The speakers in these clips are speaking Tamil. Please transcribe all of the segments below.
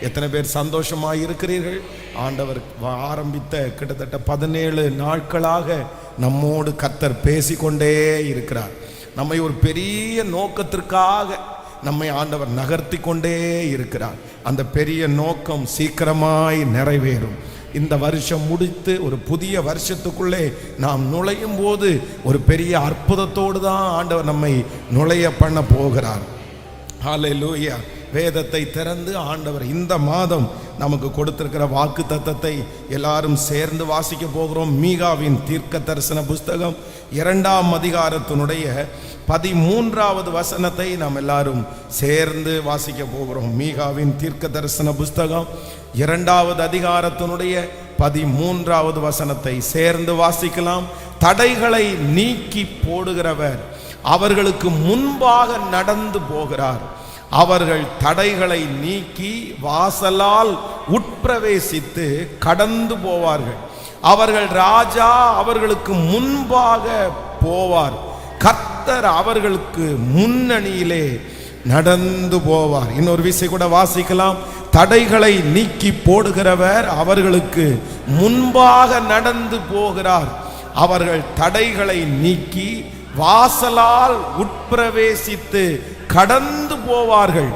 எத்தனை பேர் சந்தோஷமாக இருக்கிறீர்கள்? ஆண்டவர் ஆரம்பித்த கிட்டத்தட்ட 17 நாட்களாக நம்மோடு கர்த்தர் பேசிக்கொண்டே இருக்கிறார். நம்மை ஒரு பெரிய நோக்கத்திற்காக நம்மை ஆண்டவர் நகர்த்தி கொண்டே இருக்கிறார். அந்த பெரிய நோக்கம் சீக்கிரமாய் நிறைவேறும். இந்த வருஷம் முடித்து ஒரு புதிய வருஷத்துக்குள்ளே நாம் நுழையும் போது ஒரு பெரிய அற்புதத்தோடு தான் ஆண்டவர் நம்மை நுழைய பண்ண போகிறார். ஹல்லேலூயா. வேதத்தை திறந்து ஆண்டவர் இந்த மாதம் நமக்கு கொடுத்திருக்கிற வாக்கு தத்தத்தை எல்லாரும் சேர்ந்து வாசிக்க போகிறோம். மீகாவின் தீர்க்க தரிசன புஸ்தகம் 2ஆம் அதிகாரத்தினுடைய 13வது வசனத்தை நாம் எல்லாரும் சேர்ந்து வாசிக்க போகிறோம். மீகாவின் தீர்க்க தரிசன புஸ்தகம் 2வது அதிகாரத்தினுடைய 13வது வசனத்தை சேர்ந்து வாசிக்கலாம். தடைகளை நீக்கி போடுகிறவர் அவர்களுக்கு முன்பாக நடந்து போகிறார். அவர்கள் தடைகளை நீக்கி வாசலால் உட்பிரவேசித்து கடந்து போவார்கள். அவர்கள் ராஜா அவர்களுக்கு முன்பாக போவார். கர்த்தர் அவர்களுக்கு முன்னணியிலே நடந்து போவார். இன்னொரு விஷயம் கூட வாசிக்கலாம். தடைகளை நீக்கி போடுகிறவர் அவர்களுக்கு முன்பாக நடந்து போகிறார். அவர்கள் தடைகளை நீக்கி வாசலால் உட்பிரவேசித்து கடந்து போவார்கள்.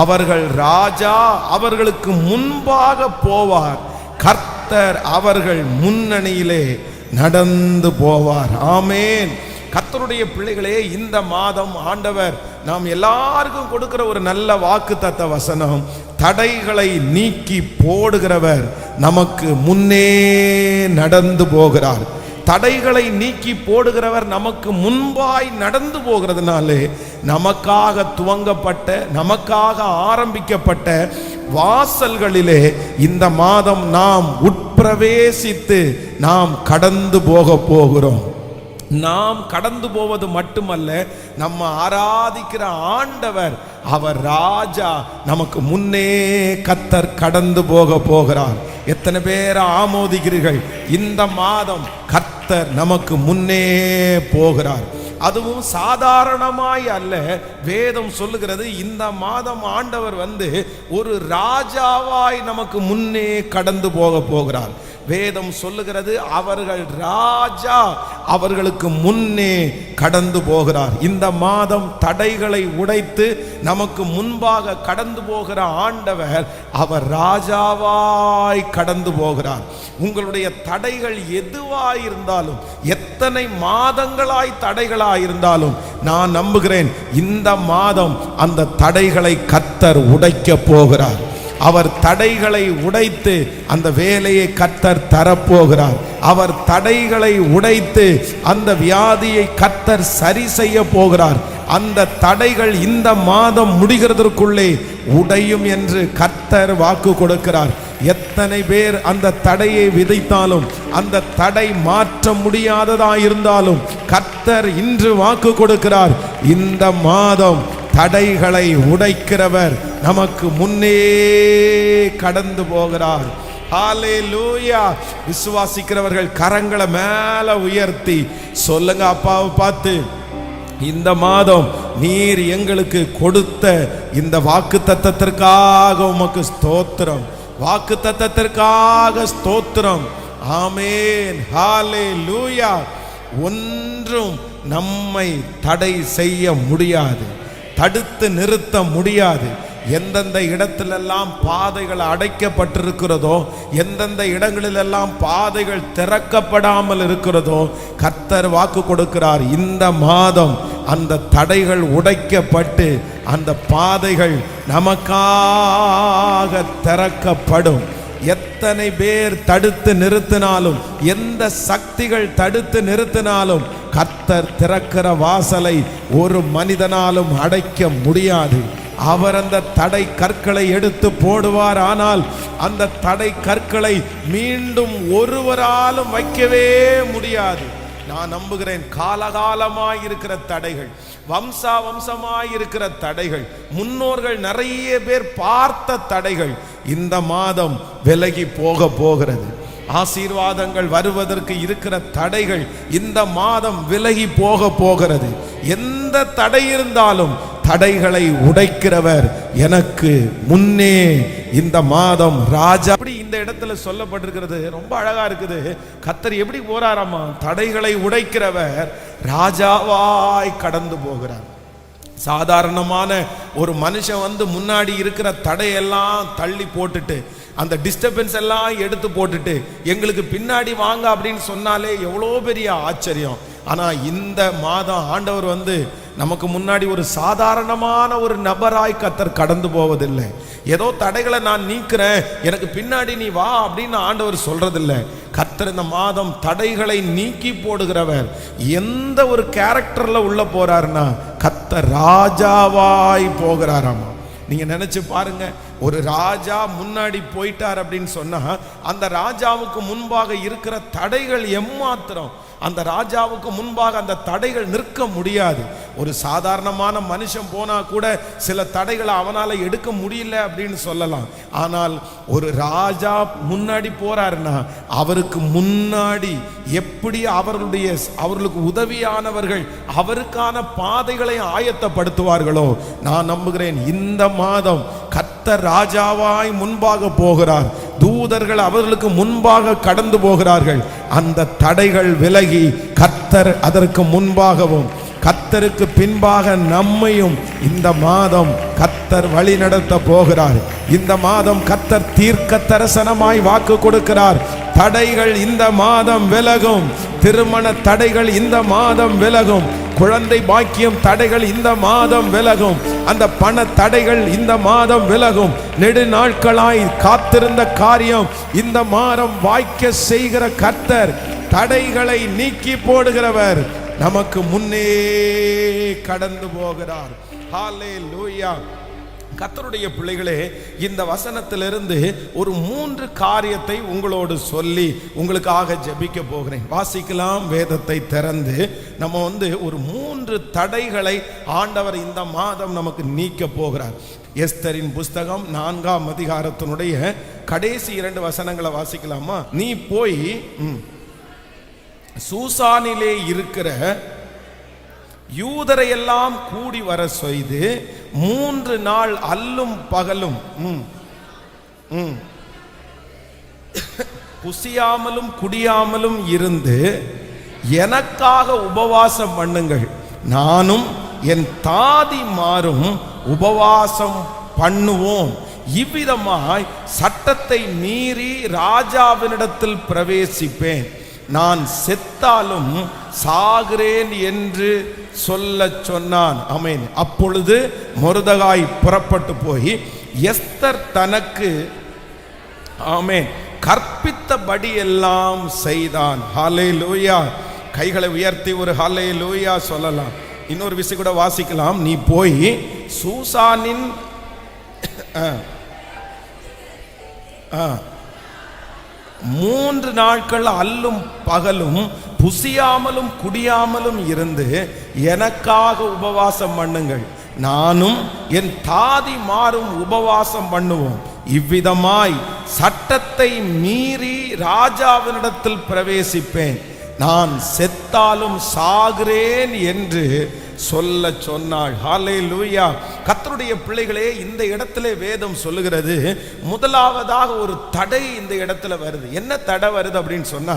அவர்கள் ராஜா அவர்களுக்கு முன்பாக போவார். கர்த்தர் அவர்கள் முன்னணியிலே நடந்து போவார். ஆமென். கர்த்தருடைய பிள்ளைகளே, இந்த மாதம் ஆண்டவர் நாம் எல்லாருக்கும் கொடுக்கிற ஒரு நல்ல வாக்குத்தத்த வசனம், தடைகளை நீக்கி போடுகிறவர் நமக்கு முன்னே நடந்து போகிறார். தடைகளை நீக்கி போடுகிறவர் நமக்கு முன்பாய் நடந்து போகிறதுனாலே நமக்காக துவங்கப்பட்ட, நமக்காக ஆரம்பிக்கப்பட்ட வாசல்களிலே இந்த மாதம் நாம் உட்பிரவேசித்து நாம் கடந்து போக போகிறோம். நாம் கடந்து போவது மட்டுமல்ல, நம்ம ஆராதிக்கிற ஆண்டவர் அவர் ராஜா, நமக்கு முன்னே கர்த்தர் கடந்து போக போகிறார். எத்தனை பேர் ஆமோதிக்கிறீர்கள்? இந்த மாதம் கர்த்தர் நமக்கு முன்னே போகிறார். அதுவும் சாதாரணமாய் அல்ல. வேதம் சொல்லுகிறது இந்த மாதம் ஆண்டவர் ஒரு ராஜாவாய் நமக்கு முன்னே கடந்து போக போகிறார். வேதம் சொல்லுகிறது அவர்கள் ராஜா அவர்களுக்கு முன்னே கடந்து போகிறார். இந்த மாதம் தடைகளை உடைத்து நமக்கு முன்பாக கடந்து போகிற ஆண்டவர் அவர் ராஜாவாய் கடந்து போகிறார். உங்களுடைய தடைகள் எதுவாயிருந்தாலும், எத்தனை மாதங்களாய் தடைகளாயிருந்தாலும், நான் நம்புகிறேன் இந்த மாதம் அந்த தடைகளை கர்த்தர் உடைக்க போகிறார். அவர் தடைகளை உடைத்து அந்த வேலையை கர்த்தர் தரப்போகிறார். அவர் தடைகளை உடைத்து அந்த வியாதியை கர்த்தர் சரி செய்ய போகிறார். அந்த தடைகள் இந்த மாதம் முடிகிறதற்குள்ளே உடையும் என்று கர்த்தர் வாக்கு கொடுக்கிறார். எத்தனை பேர் அந்த தடையை விதைத்தாலும், அந்த தடை மாற்ற முடியாததாயிருந்தாலும் கர்த்தர் இன்று வாக்கு கொடுக்கிறார். இந்த மாதம் தடைகளை உடைக்கிறவர் நமக்கு முன்னே கடந்து போகிறார். ஹல்லேலூயா. விசுவாசிக்கிறவர்கள் கரங்களை மேல உயர்த்தி சொல்லுங்க, அப்பாவை பார்த்து, இந்த மாதம் நீர் எங்களுக்கு கொடுத்த இந்த வாக்கு தத்தத்திற்காக உமக்கு ஸ்தோத்திரம், வாக்கு தத்தத்திற்காக ஸ்தோத்திரம். ஆமென். ஹல்லேலூயா. ஒன்றும் நம்மை தடை செய்ய முடியாது, தடுத்து நிறுத்த முடியாது. எந்தெந்த இடத்திலெல்லாம் பாதைகள் அடைக்கப்பட்டிருக்கிறதோ, எந்தெந்த இடங்களிலெல்லாம் பாதைகள் திறக்கப்படாமல் இருக்கிறதோ, கர்த்தர் வாக்கு கொடுக்கிறார் இந்த மாதம் அந்த தடைகள் உடைக்கப்பட்டு அந்த பாதைகள் நமக்காக திறக்கப்படும். எத்தனை பேர் தடுத்து நிறுத்தினாலும், எந்த சக்திகள் தடுத்து நிறுத்தினாலும், கர்த்தர் திறக்கிற வாசலை ஒரு மனிதனாலும் அடைக்க முடியாது. அவர் அந்த தடை கற்களை எடுத்து போடுவார். ஆனால் அந்த தடை கற்களை மீண்டும் ஒருவராலும் வைக்கவே முடியாது. நான் நம்புகிறேன், காலகாலமாய் இருக்கிற தடைகள், வம்சமாய் இருக்கிற தடைகள், முன்னோர்கள் நிறைய பேர் பார்த்த தடைகள் இந்த மாதம் விலகி போகிறது. ஆசீர்வாதங்கள் வருவதற்கு இருக்கிற தடைகள் இந்த மாதம் விலகி போகிறது. எந்த தடை இருந்தாலும் தடைகளை உடைக்கிறவர் எனக்கு முன்னே இந்த மாதம் ராஜா. அப்படி இந்த இடத்துல சொல்லப்பட்டிருக்கிறது ரொம்ப அழகா இருக்குது. கர்த்தர் எப்படி போறாராமா? தடைகளை உடைக்கிறவர் ராஜாவாய் கடந்து போகிறார். சாதாரணமான ஒரு மனுஷன் வந்து முன்னாடி இருக்கிற தடையெல்லாம் தள்ளி போட்டுட்டு, அந்த டிஸ்டர்பன்ஸ் எல்லாம் எடுத்து போட்டுட்டு எங்களுக்கு பின்னாடி வாங்க அப்படின்னு சொன்னாலே எவ்வளோ பெரிய ஆச்சரியம். ஆனா இந்த மாதம் ஆண்டவர் வந்து நமக்கு முன்னாடி ஒரு சாதாரணமான ஒரு நபராய் கர்த்தர் கடந்து போவதில்லை. ஏதோ தடைகளை நான் நீக்கிறேன், எனக்கு பின்னாடி நீ வா அப்படின்னு ஆண்டவர் சொல்றதில்லை. கர்த்தர் இந்த மாதம் தடைகளை நீக்கி போடுகிறவர். எந்த ஒரு கேரக்டர்ல உள்ள போறாருன்னா கர்த்தர் ராஜாவாய் போகிறாராமா. நீங்க நினைச்சு பாருங்க, ஒரு ராஜா முன்னாடி போயிட்டார் அப்படின்னு சொன்னா அந்த ராஜாவுக்கு முன்பாக இருக்கிற தடைகள் எம்மாத்திரம். அந்த ராஜாவுக்கு முன்பாக அந்த தடைகள் நிற்க முடியாது. ஒரு சாதாரணமான மனுஷன் போனா கூட சில தடைகளை அவனால எடுக்க முடியல அப்படின்னு சொல்லலாம். ஆனால் ஒரு ராஜா முன்னாடி போறாருன்னா அவருக்கு முன்னாடி எப்படி அவர்களுக்கு உதவியானவர்கள் அவருக்கான பாதைகளை ஆயத்தப்படுத்துவார்களோ, நான் நம்புகிறேன் இந்த மாதம் கர்த்தர் ராஜாவாய் முன்பாக போகிறார். தூதர்கள் அவர்களுக்கு முன்பாக கடந்து போகிறார்கள். அந்த தடைகள் விலகி கர்த்தர் அதற்கு முன்பாகவும் கர்த்தருக்கு பின்பாக நம்மையும் இந்த மாதம் கர்த்தர் வழி நடத்த போகிறார். இந்த மாதம் கர்த்தர் தீர்க்க தரிசனமாய் வாக்கு கொடுக்கிறார். தடைகள் இந்த மாதம் விலகும். திருமண தடைகள் இந்த மாதம் விலகும். குழந்தை பாக்கியம் தடைகள் இந்த மாதம் விலகும். அந்த பண தடைகள் இந்த மாதம் விலகும். நெடு நாட்களாய் காத்திருந்த காரியம் இந்த மாதம் வாய்க்க செய்கிற கர்த்தர் தடைகளை நீக்கி போடுகிறவர் நமக்கு முன்னே கடந்து போகிறார். ஹல்லேலூயா. கர்த்தருடைய பிள்ளைகளே, இந்த வசனத்திலிருந்து ஒரு 3 காரியத்தை உங்களோடு சொல்லி உங்களுக்காக ஜெபிக்க போகிறேன். வாசிக்கலாம் வேதத்தை திறந்து. நம்ம ஒரு 3 தடைகளை ஆண்டவர் இந்த மாதம் நமக்கு நீக்க போகிறார். எஸ்தரின் புஸ்தகம் 4ஆம் அதிகாரத்தினுடைய கடைசி 2 வசனங்களை வாசிக்கலாமா? நீ போய் சூசானிலே இருக்கிற யூதரையெல்லாம் கூடி வர செய்து 3 நாள் அல்லும் பகலும் புசியாமலும் குடியாமலும் இருந்து எனக்காக உபவாசம் பண்ணுங்கள். நானும் என் தாதிமாரும் உபவாசம் பண்ணுவோம். இவ்விதமாய் சட்டத்தை மீறி ராஜாவினிடத்தில் பிரவேசிப்பேன். நான் செத்தாலும் சாகிறேன் என்று சொல்ல சொன்னான். ஆமென். அப்பொழுது மொர்தெகாய் புறப்பட்டு போய் எஸ்தர் தனக்கு ஆமென் கற்பித்தபடி எல்லாம் செய்தான். ஹல்லேலூயா. கைகளை உயர்த்தி ஒரு ஹல்லேலூயா சொல்லலாம். இன்னொரு விஷயம் கூட வாசிக்கலாம். நீ போய் சூசானின் 3 நாட்கள் அல்லும் பகலும் புசியாமலும் குடியாமலும் இருந்து எனக்காக உபவாசம் பண்ணுங்கள். நானும் என் தாதிமாரும் உபவாசம் பண்ணுவோம். இவ்விதமாய் சட்டத்தை மீறி ராஜாவினிடத்தில் பிரவேசிப்பேன். நான் செத்தாலும் சாகிறேன் என்று சொல்ல சொன்னாள். ஹல்லேலூயா. கர்த்தருடைய பிள்ளைகளே, இந்த இடத்துல வேதம் சொல்லுகிறது, முதலாவதாக ஒரு தடை இந்த இடத்துல வருது. என்ன தடை வருது அப்படின்னு சொன்னா,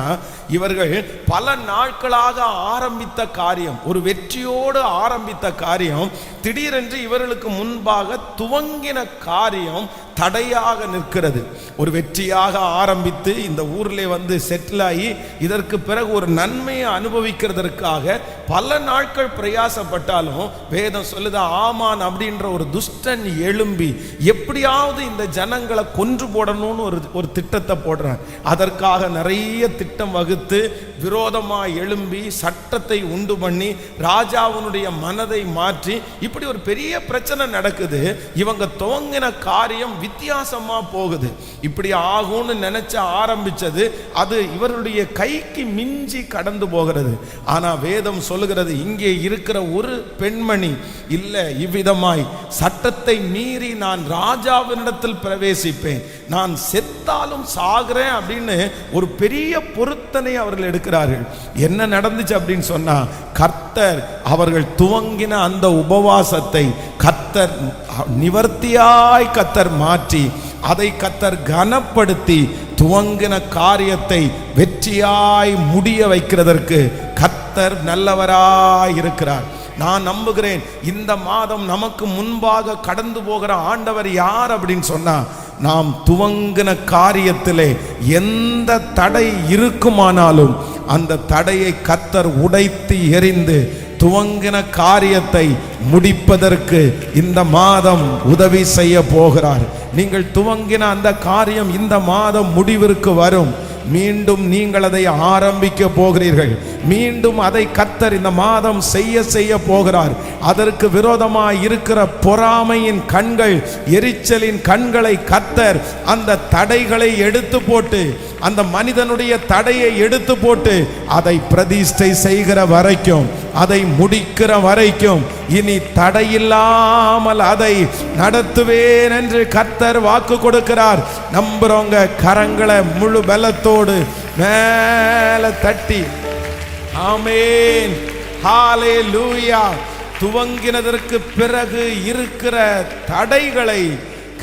இவர்கள் பல நாட்களாக ஆரம்பித்த காரியம், ஒரு வெற்றியோடு ஆரம்பித்த காரியம், திடீரென்று இவர்களுக்கு முன்பாக துவங்கின காரியம் தடையாக நிற்கிறது. ஒரு வெற்றியாக ஆரம்பித்து இந்த ஊரில் செட்டில் ஆகி இதற்கு பிறகு ஒரு நன்மையை அனுபவிக்கிறதற்காக பல நாட்கள் பிரயாசப்பட்டாலும் வேதம் சொல்லுது, ஆமான் அப்படின்ற ஒரு துஷ்டன் எழும்பி எப்படியாவது இந்த ஜனங்களை கொன்று போடணும்னு ஒரு திட்டத்தை போடுறான். அதற்காக நிறைய திட்டம் வகுத்து விரோதமாக எழும்பி சட்டத்தை உண்டு பண்ணி ராஜாவினுடைய மனதை மாற்றி இப்படி ஒரு பெரிய பிரச்சனை நடக்குது. இவங்க துவங்கின காரியம் வித்தியாசமா போகுது. இப்படி ஆகும்னு நினைச்ச ஆரம்பிச்சது அது இவருடைய கைக்கு மிஞ்சி கடந்து போகிறது. ஆனா வேதம் சொல்லுகிறது, இங்கே இருக்கிற ஒரு பெண்மணி இல்ல, இவ்விதமாய் சட்டத்தை மீறி நான் ராஜாவினிடத்தில் பிரவேசிப்பேன், நான் செத்தாலும் சாகிறேன் அப்படின்னு ஒரு பெரிய பொருத்தனை அவர்கள் எடுக்கிறார்கள். என்ன நடந்துச்சு அப்படின்னு சொன்னா, கர்த்தர் அவர்கள் துவங்கின அந்த உபவாசத்தை கர்த்தர் நிவர்த்தியாய் கர்த்தர் மாற்றி அதை கர்த்தர் கனப்படுத்தி துவங்கின காரியத்தை வெற்றியாய் முடிய வைக்கிறதற்கு கர்த்தர் நல்லவராய் இருக்கிறார். நான் நம்புகிறேன் இந்த மாதம் நமக்கு முன்பாக கடந்து போகிற ஆண்டவர் யார் அப்படின்னு சொன்னா, நாம் துவங்கின காரியத்திலே எந்த தடை இருக்குமானாலும் அந்த தடையை கர்த்தர் உடைத்து எறிந்து துவங்கின காரியத்தை முடிப்பதற்கு இந்த மாதம் உதவி செய்ய போகிறார். நீங்கள் துவங்கின அந்த காரியம் இந்த மாதம் முடிவிற்கு வரும். மீண்டும் நீங்கள் அதை ஆரம்பிக்க போகிறீர்கள். மீண்டும் அதை கர்த்தர் இந்த மாதம் செய்ய போகிறார். அதற்கு விரோதமாய் இருக்கிற பொறாமையின் கண்கள், எரிச்சலின் கண்களை கர்த்தர் அந்த தடைகளை எடுத்து போட்டு, அந்த மனிதனுடைய தடையை எடுத்து போட்டு அதை பிரதிஷ்டை செய்கிற வரைக்கும், அதை முடிக்கிற வரைக்கும் இனி தடையில்லாமல் அதை நடத்துவேன் என்று கர்த்தர் வாக்கு கொடுக்கிறார். நம்புறவங்க கரங்களை முழு பலத்தோடு மேல தட்டி ஆமென், ஹalleluya. துவங்கினதற்கு பிறகு இருக்கிற தடைகளை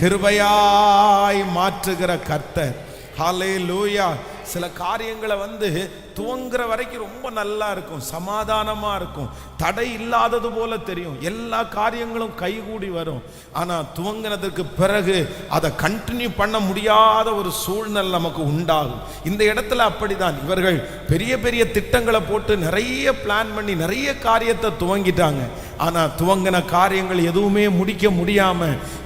கிருபையாய் மாற்றுகிற கர்த்தர், ஹalleluya. சில காரியங்களை துவங்குற வரைக்கும் ரொம்ப நல்லா இருக்கும், சமாதானமா இருக்கும், தடை இல்லாதது போல தெரியும், எல்லா காரியங்களும் கைகூடி வரும். ஆனா துவங்கினதுக்கு பிறகு அதை கண்டினியூ பண்ண முடியாத ஒரு சூழ்நிலை நமக்கு உண்டாகும். இந்த இடத்துல அப்படிதான் இவர்கள் பெரிய பெரிய திட்டங்களை போட்டு நிறைய பிளான் பண்ணி நிறைய காரியத்தை துவங்கிட்டாங்க. ஆனா துவங்கின காரியங்கள் எதுவுமே முடிக்க முடியாம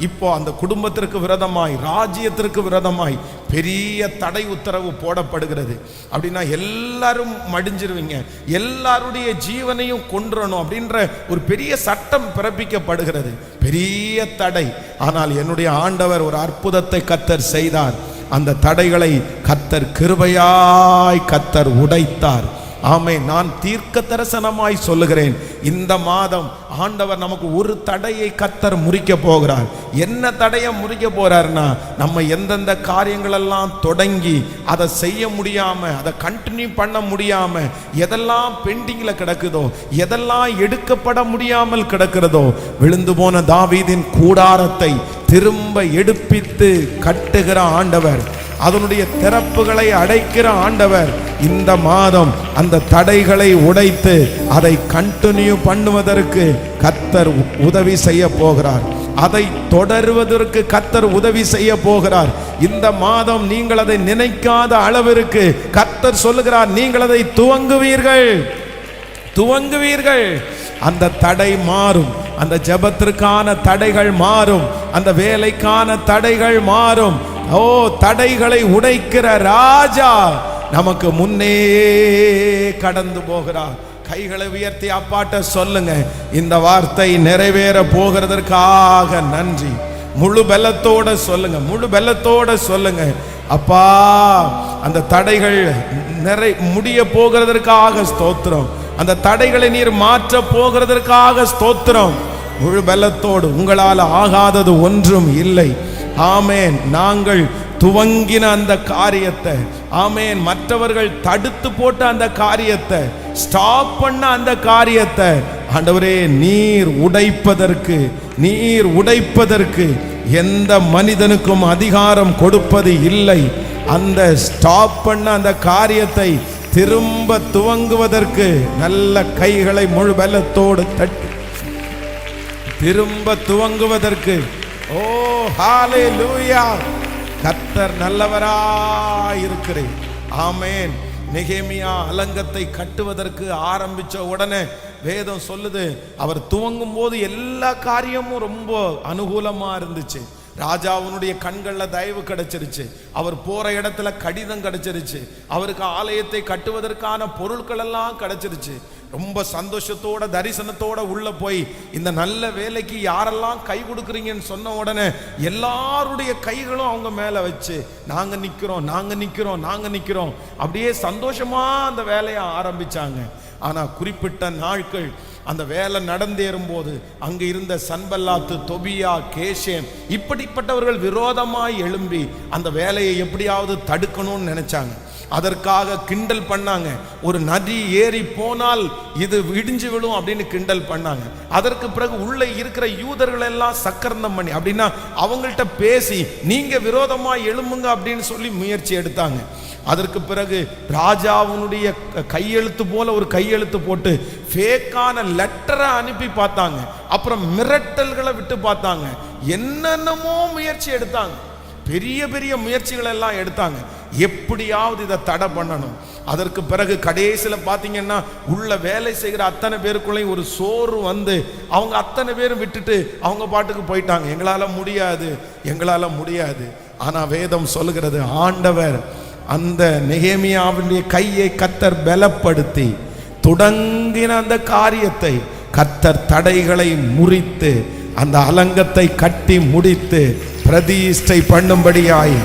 இப்போ அந்த குடும்பத்திற்கு விரோதமாய், ராஜ்யத்திற்கு விரோதமாய் பெரிய தடை உத்தரவு போடப்படுகிறது. அப்படின்னா எல்லாரும் மடிஞ்சிருவீங்க, எல்லாருடைய ஜீவனையும் கொன்றணும் அப்படின்ற ஒரு பெரிய சட்டம் பிறப்பிக்கப்படுகிறது. பெரிய தடை. ஆனால் என்னுடைய ஆண்டவர் ஒரு அற்புதத்தை கர்த்தர் செய்தார். அந்த தடைகளை கர்த்தர் கிருபையாய் கர்த்தர் உடைத்தார். ஆமென். நான் தீர்க்க தரிசனமாய் சொல்லுகிறேன், இந்த மாதம் ஆண்டவர் நமக்கு ஒரு தடையை கர்த்தர் முறிக்க போகிறார். என்ன தடையை முறிக்க போறார்னா, நம்ம எந்தெந்த காரியங்கள் எல்லாம் தொடங்கி அதை செய்ய முடியாம, அதை கண்டினியூ பண்ண முடியாம, எதெல்லாம் பெண்டிங்ல கிடக்குதோ, எதெல்லாம் எடுக்கப்பட முடியாமல் கிடக்கிறதோ, விழுந்து போன தாவீதின் கூடாரத்தை திரும்ப எடுப்பித்து கட்டுகிற ஆண்டவர், அதனுடைய திறப்புகளை அடைக்கிற ஆண்டவர் இந்த மாதம் அந்த தடைகளை உடைத்து அதை கண்டினியூ பண்ணுவதற்கு கர்த்தர் உதவி செய்ய போகிறார். அதை தொடருவதற்கு கர்த்தர் உதவி செய்ய போகிறார். இந்த மாதம் நீங்கள் அதை நினைக்காத அளவிற்கு கர்த்தர் சொல்லுகிறார், நீங்கள் அதை துவங்குவீர்கள். அந்த தடை மாறும், அந்த ஜெபத்திற்கான தடைகள் மாறும், அந்த வேலைக்கான தடைகள் மாறும். ஓ, தடைகளை உடைக்கிற ராஜா நமக்கு முன்னே கடந்து போகிறார். கைகளை உயர்த்தி அப்பாட்ட சொல்லுங்க, இந்த வார்த்தை நிறைவேற போகிறதற்காக நன்றி. முழு பலத்தோட சொல்லுங்க, முழு பலத்தோட சொல்லுங்க, அப்பா அந்த தடைகள் முடிய போகிறதற்காக ஸ்தோத்திரம், அந்த தடைகளை நீர் மாற்ற போகிறதற்காக ஸ்தோத்திரம். முழு பலத்தோடு, உங்களால் ஆகாதது ஒன்றும் இல்லை. ஆமென். நாங்கள் துவங்கின அந்த காரியத்தை, ஆமென், மற்றவர்கள் தடுத்து போட்ட அந்த காரியத்தை, ஸ்டாப் பண்ண அந்த காரியத்தை ஆண்டவரே நீர் உடைப்பதற்கு எந்த மனிதனுக்கும் அதிகாரம் கொடுப்பது இல்லை. அந்த ஸ்டாப் பண்ண அந்த காரியத்தை திரும்ப துவங்குவதற்கு நல்ல கைகளை முழு பலத்தோடு தட்டி திரும்ப துவங்குவதற்கு, ஓ ஹalleluya, கர்த்தர் நல்லவராய் இருக்கிறேன். ஆமென். நெகேமியா அலங்கத்தை கட்டுவதற்கு ஆரம்பிச்ச உடனே வேதம் சொல்லுது, அவர் துவங்கும் போது எல்லா காரியமும் ரொம்ப அனுகூலமா இருந்துச்சு. ராஜாவுடைய கண்கள்ல தயவு கிடைச்சிருச்சு, அவர் போற இடத்துல கடிதம் கிடைச்சிருச்சு, அவருக்கு ஆலயத்தை கட்டுவதற்கான பொருட்கள் எல்லாம் கிடைச்சிருச்சு. ரொம்ப சந்தோஷத்தோட தரிசனத்தோட உள்ள போய் இந்த நல்ல வேலைக்கு யாரெல்லாம் கை கொடுக்குறீங்கன்னு சொன்ன உடனே எல்லாருடைய கைகளும் அவங்க மேல வச்சு நாங்க நிக்கிறோம் அப்படியே சந்தோஷமா அந்த வேலையை ஆரம்பிச்சாங்க. ஆனா குறிப்பிட்ட நாட்கள் அந்த வேலை நடந்தேறும் போது அங்க இருந்த சன்பல்லாத்து, தொபியா, கேஷேம் இப்படிப்பட்டவர்கள் விரோதமாய் எழும்பி அந்த வேலையை எப்படியாவது தடுக்கணும்னு நினைச்சாங்க. அதற்காக கிண்டல் பண்ணாங்க. ஒரு நதி ஏறி போனால் இது இடிஞ்சு விடும் அப்படின்னு கிண்டல் பண்ணாங்க. அதற்கு பிறகு உள்ளே இருக்கிற யூதர்கள் எல்லாம் சக்கரந்தம் பண்ணி, அப்படின்னா அவங்கள்ட்ட பேசி நீங்க விரோதமா எழும்புங்க அப்படின்னு சொல்லி முயற்சி எடுத்தாங்க. அதற்கு பிறகு ராஜாவுடைய கையெழுத்து போல ஒரு கையெழுத்து போட்டு ஃபேக்கான லெட்டரை அனுப்பி பார்த்தாங்க. அப்புறம் மிரட்டல்களை விட்டு பார்த்தாங்க. என்னென்னமோ முயற்சி எடுத்தாங்க. பெரிய பெரிய முயற்சிகள் எல்லாம் எடுத்தாங்க. எப்படியாவது இதை தடை பண்ணணும். அதற்கு பிறகு கடைசியில் பார்த்தீங்கன்னா உள்ள வேலை செய்கிற அத்தனை பேருக்குள்ளேயும் ஒரு சோறு வந்து அவங்க அத்தனை பேரும் விட்டுட்டு அவங்க பாட்டுக்கு போயிட்டாங்க. எங்களால் முடியாது. ஆனால் வேதம் சொல்லுகிறது, ஆண்டவர் அந்த நெகேமியாவுடைய கையை கர்த்தர் பலப்படுத்தி தொடங்கின அந்த காரியத்தை கர்த்தர் தடைகளை முறித்து அந்த அலங்கத்தை கட்டி முடித்து பிரதிஷ்டை பண்ணும்படியாய்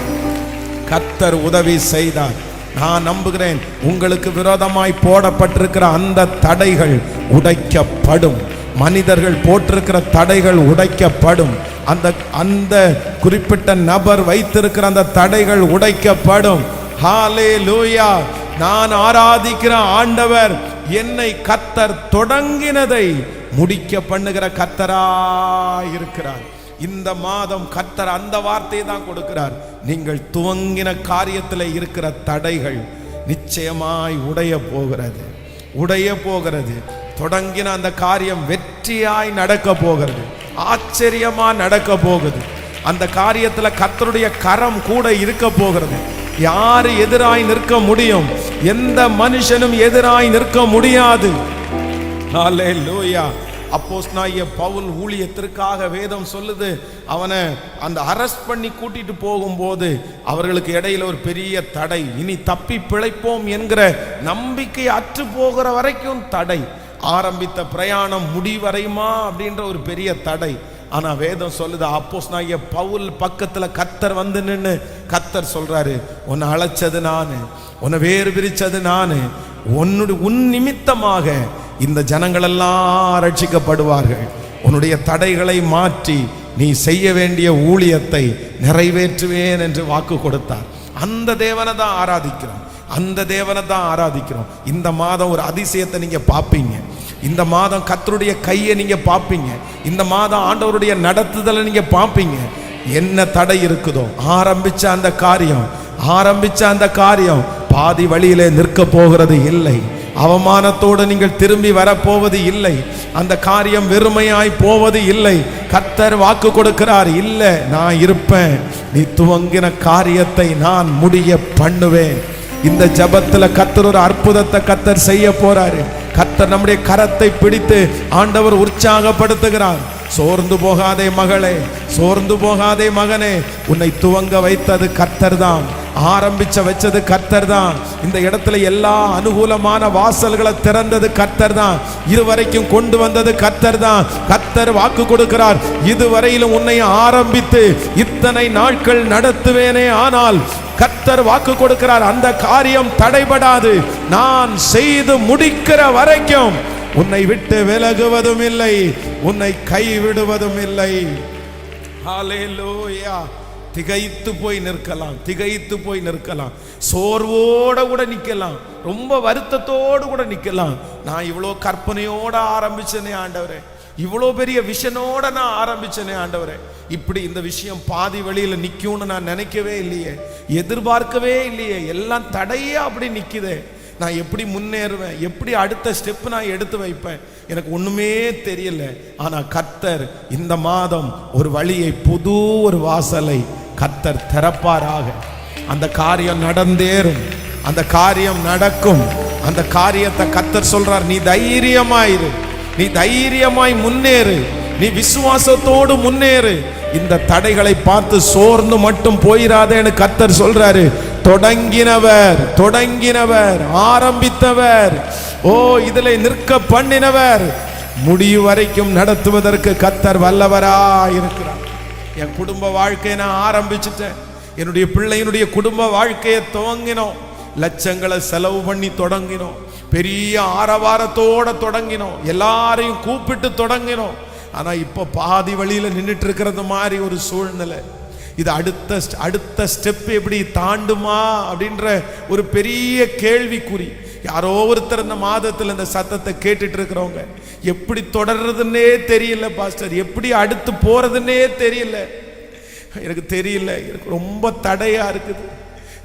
கர்த்தர் உதவி செய்தார். நான் நம்புகிறேன் உங்களுக்கு விரோதமாய் போடப்பட்டிருக்கிற அந்த தடைகள் உடைக்கப்படும். மனிதர்கள் போட்டிருக்கிற தடைகள் உடைக்கப்படும். அந்த குறிப்பிட்ட நபர் வைத்திருக்கிற அந்த தடைகள் உடைக்கப்படும். ஹல்லேலூயா. நான் ஆராதிக்கிற ஆண்டவர் என்னை கர்த்தர் தொடங்கினதை முடிக்க பண்ணுகிற கர்த்தராய் இருக்கிறார். இந்த மாதம் கர்த்தர் அந்த வார்த்தையை தான் கொடுக்கிறார். நீங்கள் துவங்கின காரியத்தில் இருக்கிற தடைகள் நிச்சயமாய் உடைய போகிறது. தொடங்கின அந்த காரியம் வெற்றியாய் நடக்க போகிறது. ஆச்சரியமா நடக்க போகுது. அந்த காரியத்தில் கர்த்தருடைய கரம் கூட இருக்க போகிறது. யாரு எதிராய் நிற்க முடியும்? எந்த மனுஷனும் எதிராய் நிற்க முடியாது. ஹல்லேலூயா. அப்போஸ்தலனாகிய பவுல் ஊழியத்திற்காக வேதம் சொல்லுது, அவனை அந்த அரெஸ்ட் பண்ணி கூட்டிட்டு போகும்போது அவர்களுக்கு இடையில ஒரு பெரிய தடை. இனி தப்பி பிழைப்போம் என்கிற நம்பிக்கை அற்று போகிற வரைக்கும் தடை. ஆரம்பித்த பிரயாணம் முடிவரையுமா அப்படின்ற ஒரு பெரிய தடை. ஆனா வேதம் சொல்லுது, அப்போஸ்தலனாகிய பவுல் பக்கத்துல கர்த்தர் வந்து நின்று கர்த்தர் சொல்றாரு, உன்னை அழைச்சது நானு, உன்னை வேறு பிரிச்சது நானு, உன் நிமித்தமாக இந்த ஜனங்களெல்லாம் ரட்சிக்கப்படுவார்கள். உன்னுடைய தடைகளை மாற்றி நீ செய்ய வேண்டிய ஊழியத்தை நிறைவேற்றுவேன் என்று வாக்கு கொடுத்தார். அந்த தேவனை தான் ஆராதிக்கிறோம். இந்த மாதம் ஒரு அதிசயத்தை நீங்க பார்ப்பீங்க. இந்த மாதம் கர்த்தருடைய கையை நீங்க பார்ப்பீங்க. இந்த மாதம் ஆண்டவருடைய நடத்துதலை நீங்க பார்ப்பீங்க. என்ன தடை இருக்குதோ ஆரம்பிச்ச அந்த காரியம் பாதி வழியிலே நிற்க போகிறது இல்லை. அவமானத்தோடு நீங்கள் திரும்பி வரப்போவது இல்லை. அந்த காரியம் வெறுமையாய் போவது இல்லை. கர்த்தர் வாக்கு கொடுக்கிறார், இல்லை நான் இருப்பேன், நீ துவங்கின காரியத்தை நான் முடிய பண்ணுவேன். இந்த ஜபத்துல கர்த்தர் ஒரு அற்புதத்தை கர்த்தர் செய்ய போறாரு. கர்த்தர் நம்முடைய கரத்தை பிடித்து ஆண்டவர் உற்சாகப்படுத்துகிறார். சோர்ந்து போகாதே மகளே, சோர்ந்து போகாதே மகனே, உன்னை துவங்க வைத்தது கர்த்தர் தான், வச்சது கர்த்தர் தான். இந்த இடத்துல எல்லா அனுகூலமான வாசல்களை திறந்தது கர்த்தர் தான். இதுவரைக்கும் கொண்டு வந்தது கர்த்தர் தான். கர்த்தர் வாக்கு கொடுக்கிறார், இதுவரையிலும் உன்னை ஆரம்பித்து இத்தனை நாட்கள் நடத்துவேனே, ஆனால் கர்த்தர் வாக்கு கொடுக்கிறார், அந்த காரியம் தடைபடாது. நான் செய்து முடிக்கிற வரைக்கும் உன்னை விட்டு விலகுவதும் இல்லை, உன்னை கைவிடுவதும் இல்லை. ஹல்லேலூயா. திகைத்து போய் நிற்கலாம், சோர்வோட கூட நிற்கலாம், ரொம்ப வருத்தத்தோடு கூட நிற்கலாம். நான் இவ்வளோ கற்பனையோட ஆரம்பிச்சேனே ஆண்டவரே, இவ்வளோ பெரிய விஷனோட நான் ஆரம்பிச்சேனே ஆண்டவரே, இப்படி இந்த விஷயம் பாதி வழியில் நிற்கும்னு நான் நினைக்கவே இல்லையே, எதிர்பார்க்கவே இல்லையே, எல்லாம் தடையா அப்படி நிற்குதே. நான் எப்படி முன்னேறுவேன், எப்படி அடுத்த ஸ்டெப் நான் எடுத்து வைப்பேன், எனக்கு ஒண்ணுமே தெரியல. ஆனா கர்த்தர் இந்த மாதம் ஒரு வழியை, புது ஒரு வாசலை கர்த்தர் திறப்பாராக. அந்த காரியம் நடந்தேறும், அந்த காரியம் நடக்கும். அந்த காரியத்தை கர்த்தர் சொல்றார், நீ தைரியமாயிரு, நீ தைரியமாய் முன்னேறு, நீ விசுவாசத்தோடு முன்னேறு. இந்த தடைகளை பார்த்து சோர்ந்து மட்டும் போயிராதேன்னு கர்த்தர் சொல்றாரு. தொடங்கினவர் ஆரம்பித்தவர், இதிலே நிற்க பண்ணினவர், முடிவு வரைக்கும் நடத்துவதற்கு கர்த்தர் வல்லவராய் இருக்கிறார். என் குடும்ப வாழ்க்கையை நான் ஆரம்பிச்சுட்டேன். என்னுடைய பிள்ளையினுடைய குடும்ப வாழ்க்கையை துவங்கினோம். லட்சங்களை செலவு பண்ணி தொடங்கினோம். பெரிய ஆரவாரத்தோட தொடங்கினோம். எல்லாரையும் கூப்பிட்டு தொடங்கினோம். ஆனா இப்ப பாதி வழியில நின்றுட்டு இருக்கிறது மாதிரி ஒரு சூழ்நிலை. இது அடுத்த ஸ்டெப் எப்படி தாண்டுமா அப்படின்ற ஒரு பெரிய கேள்விக்குறி. யாரோ ஒருத்தர் இந்த மாதத்தில் இந்த சத்தத்தை கேட்டுட்டு இருக்கிறவங்க, எப்படி தொடர்றதுன்னே தெரியல பாஸ்டர், எப்படி அடுத்து போறதுன்னே தெரியல, எனக்கு தெரியல, எனக்கு ரொம்ப தடையா இருக்குது,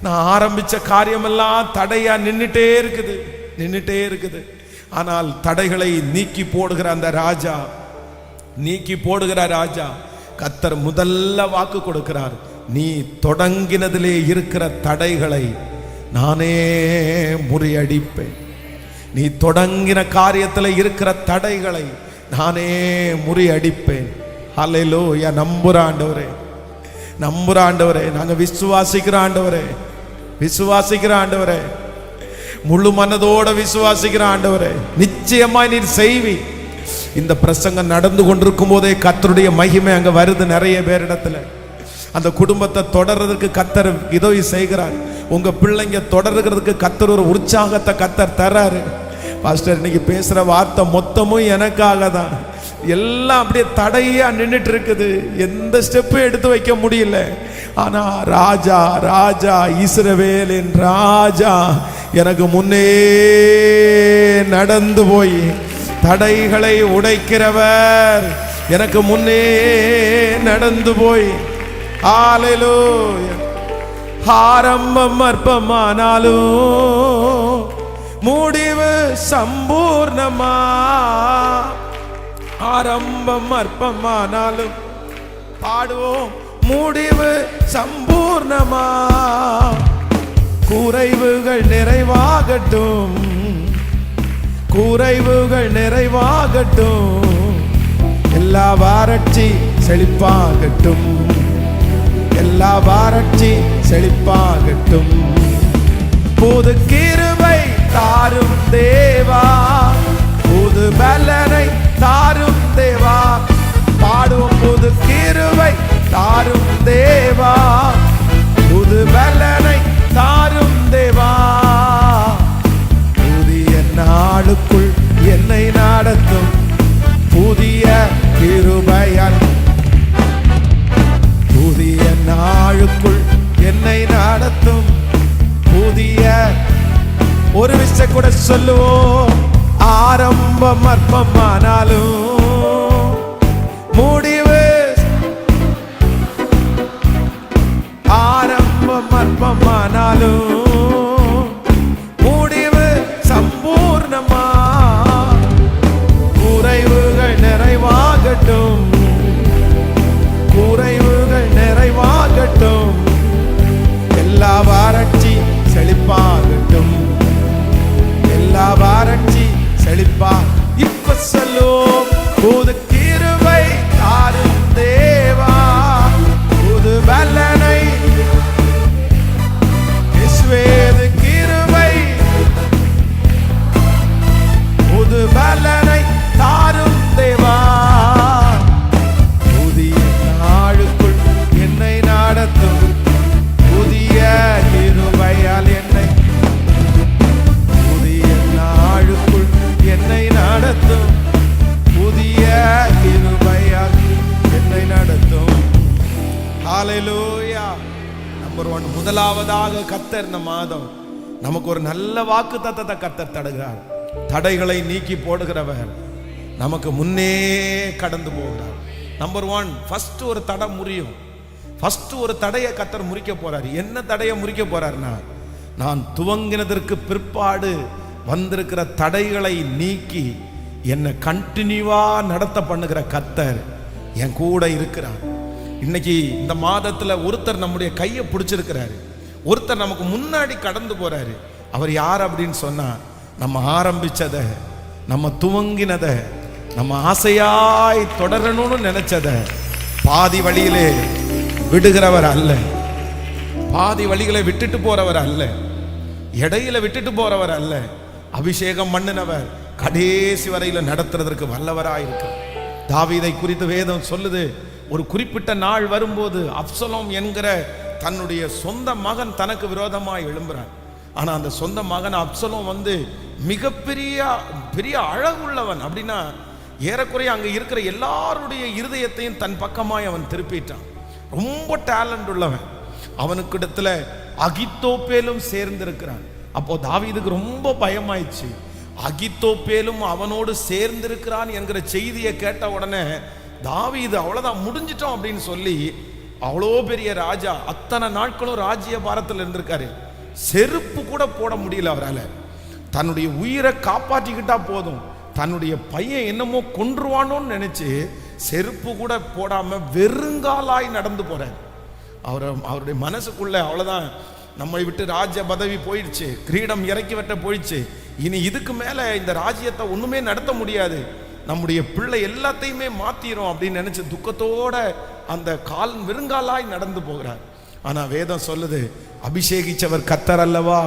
நான் ஆரம்பிச்ச காரியமெல்லாம் தடையா நின்றுட்டே இருக்குது. ஆனால் தடைகளை நீக்கி போடுகிற அந்த ராஜா, கர்த்தர் முதல்ல வாக்கு கொடுக்கிறார், நீ தொடங்கினதிலே இருக்கிற தடைகளை நானே முறியடிப்பேன். நீ தொடங்கின காரியத்தில் இருக்கிற தடைகளை நானே முறியடிப்பேன். ஹல்லேலூயா. நம்புற ஆண்டவரே, நாங்க விசுவாசிக்கிற ஆண்டவரே, முழு மனதோட விசுவாசிக்கிற ஆண்டவரே, நிச்சயமாய் நீர் செய்வி. இந்த பிரசங்கம் நடந்து கொண்டிருக்கும் போதே கர்த்தருடைய மகிமை அங்க வருது நிறைய பேரிடத்துல. அந்த குடும்பத்தை தொடர்றதுக்கு கர்த்தர் உதவி செய்கிறார். உங்க பிள்ளைங்க தொடர்றதுக்கு கர்த்தர் ஒரு உற்சாகத்தை கர்த்தர் தர்றாரு. பாஸ்டர், இன்னைக்கு பேசுற வார்த்தை மொத்தமும் எனக்காக தான். எல்லாம் அப்படியே தடையா நின்றுட்டு இருக்குது, எந்த ஸ்டெப்பும் எடுத்து வைக்க முடியல. ஆனா ராஜா இஸ்ரவேலின் ராஜா எனக்கு முன்னே நடந்து போய் தடைகளை உடைக்கிறவர் எனக்கு முன்னே நடந்து போய், ஹல்லேலூயா. ஆரம்பம் அற்பமானாலும் முடிவு சம்பூர்ணமா, ஆரம்பம் அற்பமானாலும் பாடுவோம் முடிவு சம்பூர்ணமா. குறைவுகள் நிறைவாகட்டும், எல்லா வறட்சி செழிப்பாகட்டும், புது கிருபை தாரும் தேவா, புது பலனை தாரும் தேவா. பாடுவோம், புது கிருபை தாரும் தேவா, புது பலனை தாரும் தேவா. புதிய நாளுக்குள் என்னை நடத்தும் புதிய கிருபையால், புதிய நாளுக்குள் என்னை நடத்தும் புதிய. ஒரு விஷயம் கூட சொல்லுவோம், ஆரம்பம் அற்பமானாலும் முடிவு, ஆரம்பம் அற்பமானாலும் முடிவு சம்பூர்ணமா. குறைவுகள் நிறைவாகட்டும், எல்லா வறட்சி செழிப்பாகட்டும், இப்ப சொல்லும் புது கிருபை தாரும் தேவா, புது பலனை இயேசுவே கிருபை, புது பலனை தாரும் தேவா. புதிய நாளுக்குள் என்னை நடத்தும் புதிய கிருபையால், என்னை புதிய நாளுக்குள் என்னை நடத்தும் புதிய கிருபையால் என்னை நடத்தும். ஹல்லேலூயா. நம்பர் 1, முதலாவதாக கர்த்தர் இந்த மாதம் நமக்கு ஒரு நல்ல வாக்குத்தத்தத்தை கர்த்தர் தருகிறார். தடைகளை நீக்கி போடுகிறவர் நமக்கு முன்னே கடந்து போகிறார். நம்பர் 1, ஃபர்ஸ்ட் ஒரு தடை முறியும். ஃபர்ஸ்ட் ஒரு தடையை கர்த்தர் முறிக்க போறார். என்ன தடையை முறிக்க போறார்னா, நான் துவங்கினதற்கு பிற்பாடு வந்திருக்கிற தடைகளை நீக்கி என்னை கண்டினியூவா நடத்த பண்ணுகிற கர்த்தர் என் கூட இருக்கிறார். இன்னைக்கு இந்த மாதத்துல ஒருத்தர் நம்முடைய கையை பிடிச்சிருக்கிறாரு, ஒருத்தர் நமக்கு முன்னாடி கடந்து போறாரு. அவர் யார் அப்படின்னு சொன்னா, நம்ம ஆரம்பிச்சத, நம்ம துவங்கினத, நம்ம ஆசையாய் தொடரணும்னு நினைச்சத பாதி வழியிலே விடுகிறவர் அல்ல, பாதி வழிகளை விட்டுட்டு போறவர் அல்ல, இடையில விட்டுட்டு போறவர் அல்ல. அபிஷேகம் பண்ணினவர் கடைசி வரையில நடத்துறதற்கு வல்லவராயிருக்க. தாவீதை குறித்து வேதம் சொல்லுது, ஒரு குறிப்பிட்ட நாள் வரும்போது அப்சலோம் என்கிற தன்னுடைய சொந்த மகன் தனக்கு விரோதமாய் எழும்புறான். ஆனா அந்த சொந்த மகன் அப்சலோம் மிகப்பெரிய அழகுள்ளவன். அப்படின்னா ஏறக்குறைய அங்க இருக்கிற எல்லாருடைய இருதயத்தையும் தன் பக்கமாய் அவன் திருப்பிட்டான். ரொம்ப டேலண்ட் உள்ளவன். அவனுக்கு இடத்துல அகித்தோப்பேலும் சேர்ந்திருக்கிறான். அப்போ தாவீதுக்கு ரொம்ப பயமாயிடுச்சு. அகித்தோப்பேலும் அவனோடு சேர்ந்திருக்கிறான் என்கிற செய்தியை கேட்ட உடனே தாவீது அவ்வளவுதான், முடிஞ்சிட்டோம் அப்படின்னு சொல்லி, அவ்வளோ பெரிய ராஜா, அத்தனை நாட்களும் ராஜ்ய பாரத்தில் இருந்திருக்காரு, செருப்பு கூட போட முடியல அவரால். தன்னுடைய உயிரை காப்பாற்றிக்கிட்டா போதும், தன்னுடைய பையன் என்னமோ கொன்றுவானோன்னு நினைச்சு செருப்பு கூட போடாம வெறுங்காலாய் நடந்து போறார். அவருடைய மனசுக்குள்ள அவ்வளவுதான், நம்மை விட்டு ராஜ்ய பதவி போயிடுச்சு, கிரீடம் இறக்கி வெட்ட போயிடுச்சு, இனி இதுக்கு மேல இந்த ராஜ்யத்தை ஒண்ணுமே நடத்த முடியாது, நம்முடைய பிள்ளை எல்லாத்தையுமே மாத்திரும் அப்படின்னு நினைச்சு துக்கத்தோட அந்த வெறுங்காலாய் நடந்து போகிறார். ஆனா வேதம் சொல்லுது, அபிஷேகிச்சவர் கர்த்தர் அல்லவா,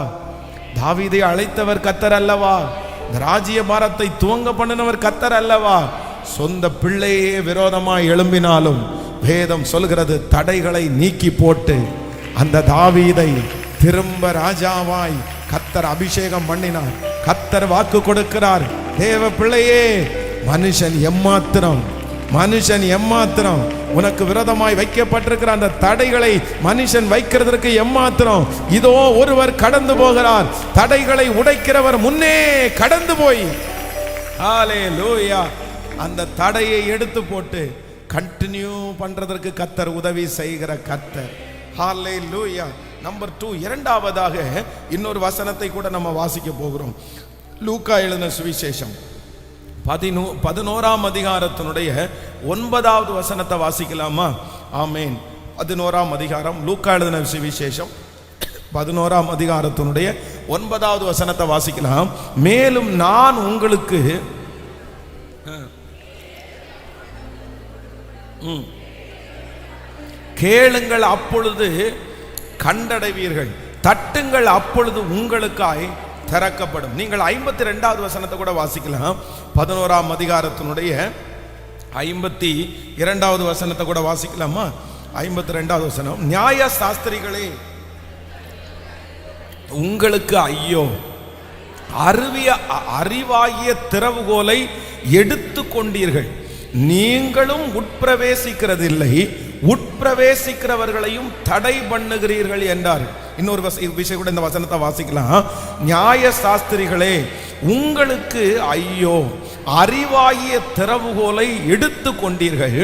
தாவீதை அழைத்தவர் கர்த்தர் அல்லவா, இந்த ராஜ்ய பாரத்தை துவங்க பண்ணினவர் கர்த்தர் அல்லவா. சொந்த பிள்ளையே விரோதமாய் எழும்பினாலும் வேதம் சொல்கிறது, தடைகளை நீக்கி போட்டு அந்த தாவீதை திரும்ப ராஜாவாய் கர்த்தர் அபிஷேகம் பண்ணினார். கர்த்தர் வாக்கு கொடுக்கிறார், தேவ பிள்ளையே, மனுஷன் எம்மாத்திரம் உனக்கு விரோதமாய் வைக்கப்பட்டிருக்கிற அந்த தடைகளை மனுஷன் வைக்கிறதற்கு எம்மாத்திரம், இதோ ஒருவர் கடந்து போகிறார், தடைகளை உடைக்கிறவர் முன்னே கடந்து போய் ஹல்லேலூயா அந்த தடையை எடுத்து போட்டு கண்டினியூ பண்றதற்கு கர்த்தர் உதவி செய்கிற கர்த்தர். ஹல்லேலூயா. நம்பர் 2, இரண்டாவதாக இன்னொரு வசனத்தை கூட நம்ம வாசிக்க போகிறோம். லூக்கா எழுதின சுவிசேஷம் 11ஆம் அதிகாரத்தினுடைய 9வது வசனத்தை வாசிக்கலாமா? ஆமேன். 11ஆம் அதிகாரம் லூக்கா எழுதின சுவிசேஷம் 11ஆம் அதிகாரத்தினுடைய 9வது வசனத்தை வாசிக்கலாம். மேலும் நான் உங்களுக்கு கேளுங்கள் அப்பொழுது கண்டடைவீர்கள், தட்டுங்கள் அப்பொழுது உங்களுக்காய் திறக்கப்படும். நீங்கள் 52வது வசனத்தை கூட வாசிக்கலாம். 11ஆம் அதிகாரத்தினுடைய 52வது வசனத்தை கூட வாசிக்கலாமா? 52வது வசனம், நியாய சாஸ்திரிகளே உங்களுக்கு ஐயோ, அறிவாகிய திறவுகோலை எடுத்து கொண்டீர்கள், நீங்களும் உட்பிரவேசிக்கிறதில்லை, உட்பிரவேசிக்கிறவர்களையும் தடை பண்ணுகிறீர்கள் என்றார். இன்னொரு விஷயம் கூட இந்த வசனத்தை வாசிக்கலாம். நியாய சாஸ்திரிகளே உங்களுக்கு ஐயோ, அறிவாகிய திறவுகோலை எடுத்து கொண்டீர்கள்,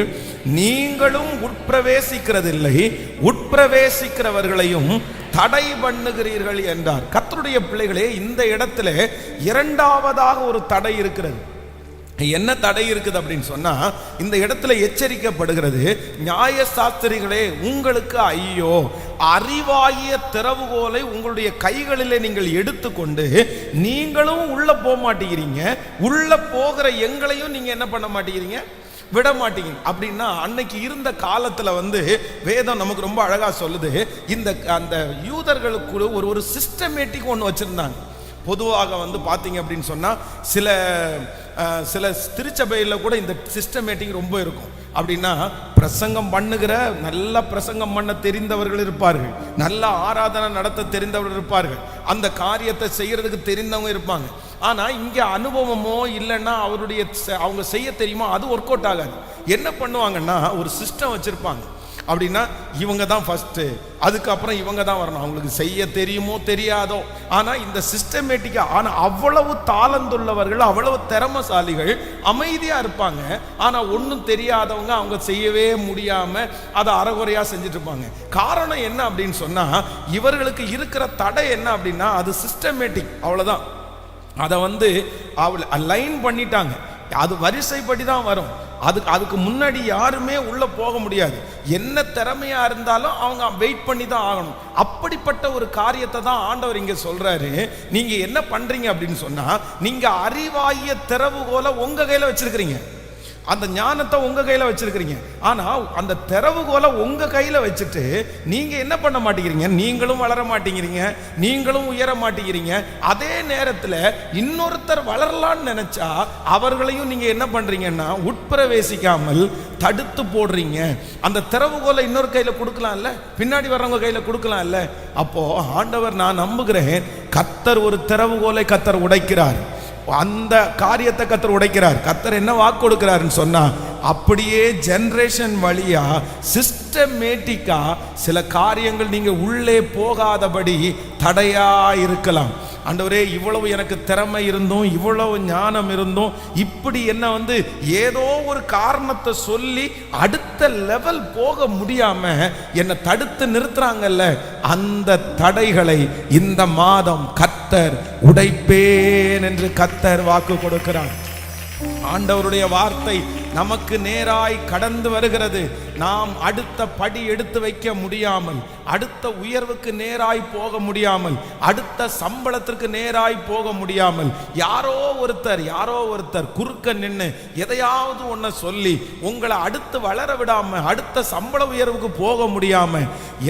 நீங்களும் உட்பிரவேசிக்கிறதில்லை, உட்பிரவேசிக்கிறவர்களையும் தடை பண்ணுகிறீர்கள் என்றார். கர்த்தருடைய பிள்ளைகளே, இந்த இடத்துல இரண்டாவதாக ஒரு தடை இருக்கிறது. என்ன தடை இருக்குது அப்படின்னு சொன்னா, இந்த இடத்துல எச்சரிக்கப்படுகிறது, நியாய சாஸ்திரிகளே உங்களுக்கு ஐயோ, அறிவாகிய திறவுகோலை உங்களுடைய கைகளிலே நீங்கள் எடுத்துக்கொண்டு நீங்களும் உள்ள போக மாட்டேங்கிறீங்க, உள்ள போகிற எங்களையும் நீங்க என்ன பண்ண மாட்டேங்கிறீங்க, விட மாட்டீங்க. அப்படின்னா அன்னைக்கு இருந்த காலத்துல வேதம் நமக்கு ரொம்ப அழகா சொல்லுது, இந்த அந்த யூதர்களுக்கு ஒரு சிஸ்டமேட்டிக் ஒன்று வச்சிருந்தாங்க. பொதுவாக பார்த்தீங்க அப்படின்னு சொன்னா, சில திருச்சபையில் கூட இந்த சிஸ்டமேட்டிக் ரொம்ப இருக்கும். அப்படின்னா பிரசங்கம் பண்ணுகிற, நல்ல பிரசங்கம் பண்ண தெரிந்தவர்கள் இருப்பார்கள், நல்ல ஆராதனை நடத்த தெரிந்தவர்கள் இருப்பார்கள், அந்த காரியத்தை செய்யறதுக்கு தெரிந்தவங்க இருப்பாங்க. ஆனா இங்க அனுபவமோ இல்லைன்னா அவங்க செய்ய தெரியுமோ, அது ஒர்க் அவுட் ஆகாது. என்ன பண்ணுவாங்கன்னா, ஒரு சிஸ்டம் வச்சிருப்பாங்க. அப்படின்னா இவங்க தான் ஃபர்ஸ்ட், அதுக்கப்புறம் இவங்க தான் வரணும், அவங்களுக்கு செய்ய தெரியுமோ தெரியாதோ, ஆனா இந்த சிஸ்டமேட்டிக்கா, ஆனா அவ்வளவு தாளந்துள்ளவர்கள், அவ்வளவு திறமசாலிகள் அமைதியா இருப்பாங்க. ஆனா ஒன்றும் தெரியாதவங்க அவங்க செய்யவே முடியாம அதை அறகுறையா செஞ்சுட்டு இருப்பாங்க. காரணம் என்ன அப்படின்னு சொன்னா, இவர்களுக்கு இருக்கிற தடை என்ன அப்படின்னா, அது சிஸ்டமேட்டிக், அவ்வளவுதான். அதை லைன் பண்ணிட்டாங்க, அது வரிசைப்படி தான் வரும். அதுக்கு முன்னாடி யாருமே உள்ள போக முடியாது. என்ன திறமையா இருந்தாலும் அவங்க வெயிட் பண்ணி தான் ஆகணும். அப்படிப்பட்ட ஒரு காரியத்தை தான் ஆண்டவர் இங்க சொல்றாரு. நீங்க என்ன பண்றீங்க அப்படின்னு சொன்னா, நீங்க அறிவாகிய திறவுகோலை உங்க கையில வச்சிருக்கிறீங்க, அந்த ஞானத்தை உங்க கையில வச்சிருக்கிறீங்க. ஆனா அந்த திறவுகோலை உங்க கையில வச்சுட்டு நீங்க என்ன பண்ண மாட்டேங்கிறீங்க, நீங்களும் வளர மாட்டேங்கிறீங்க, நீங்களும் உயர மாட்டேங்கிறீங்க. அதே நேரத்தில் இன்னொருத்தர் வளரலான்னு நினைச்சா அவர்களையும் நீங்க என்ன பண்றீங்கன்னா, உட்பிரவேசிக்காமல் தடுத்து போடுறீங்க. அந்த திறவுகோலை இன்னொரு கையில கொடுக்கலாம்ல, பின்னாடி வர்றவங்க கையில கொடுக்கலாம்ல. அப்போ ஆண்டவர், நான் நம்புகிறேன், கர்த்தர் ஒரு திறவுகோலை கர்த்தர் உடைக்கிறார். அந்த காரியத்தை கர்த்தர் உடைக்கிறார். கர்த்தர் என்ன வாக்கு கொடுக்கிறாருன்னு சொன்னா, அப்படியே ஜெனரேஷன் வழியா சிஸ்டமேட்டிக்கா சில காரியங்கள் நீங்க உள்ளே போகாதபடி தடையா இருக்கலாம். ஆண்டவரே, இவ்வளவு எனக்கு திறமை இருந்தும் இவ்வளவு ஞானம் இருந்தும் இப்படி என்ன ஏதோ ஒரு காரணத்தை சொல்லி அடுத்த லெவல் போக முடியாம என்னை தடுத்து நிறுத்துறாங்கல்ல, அந்த தடைகளை இந்த மாதம் கர்த்தர் உடைப்பேன் என்று கர்த்தர் வாக்கு கொடுக்கிறார். ஆண்டவருடைய வார்த்தை நமக்கு நேராய் கடந்து வருகிறது. நாம் அடுத்த படி எடுத்து வைக்க முடியாமல், அடுத்த உயர்வுக்கு நேராய் போக முடியாமல், அடுத்த சம்பளத்திற்கு நேராய் போக முடியாமல், யாரோ ஒருத்தர் குறுக்க நின்று எதையாவது ஒன்ன சொல்லி உங்களை அடுத்து வளர விடாம, அடுத்த சம்பள உயர்வுக்கு போக முடியாம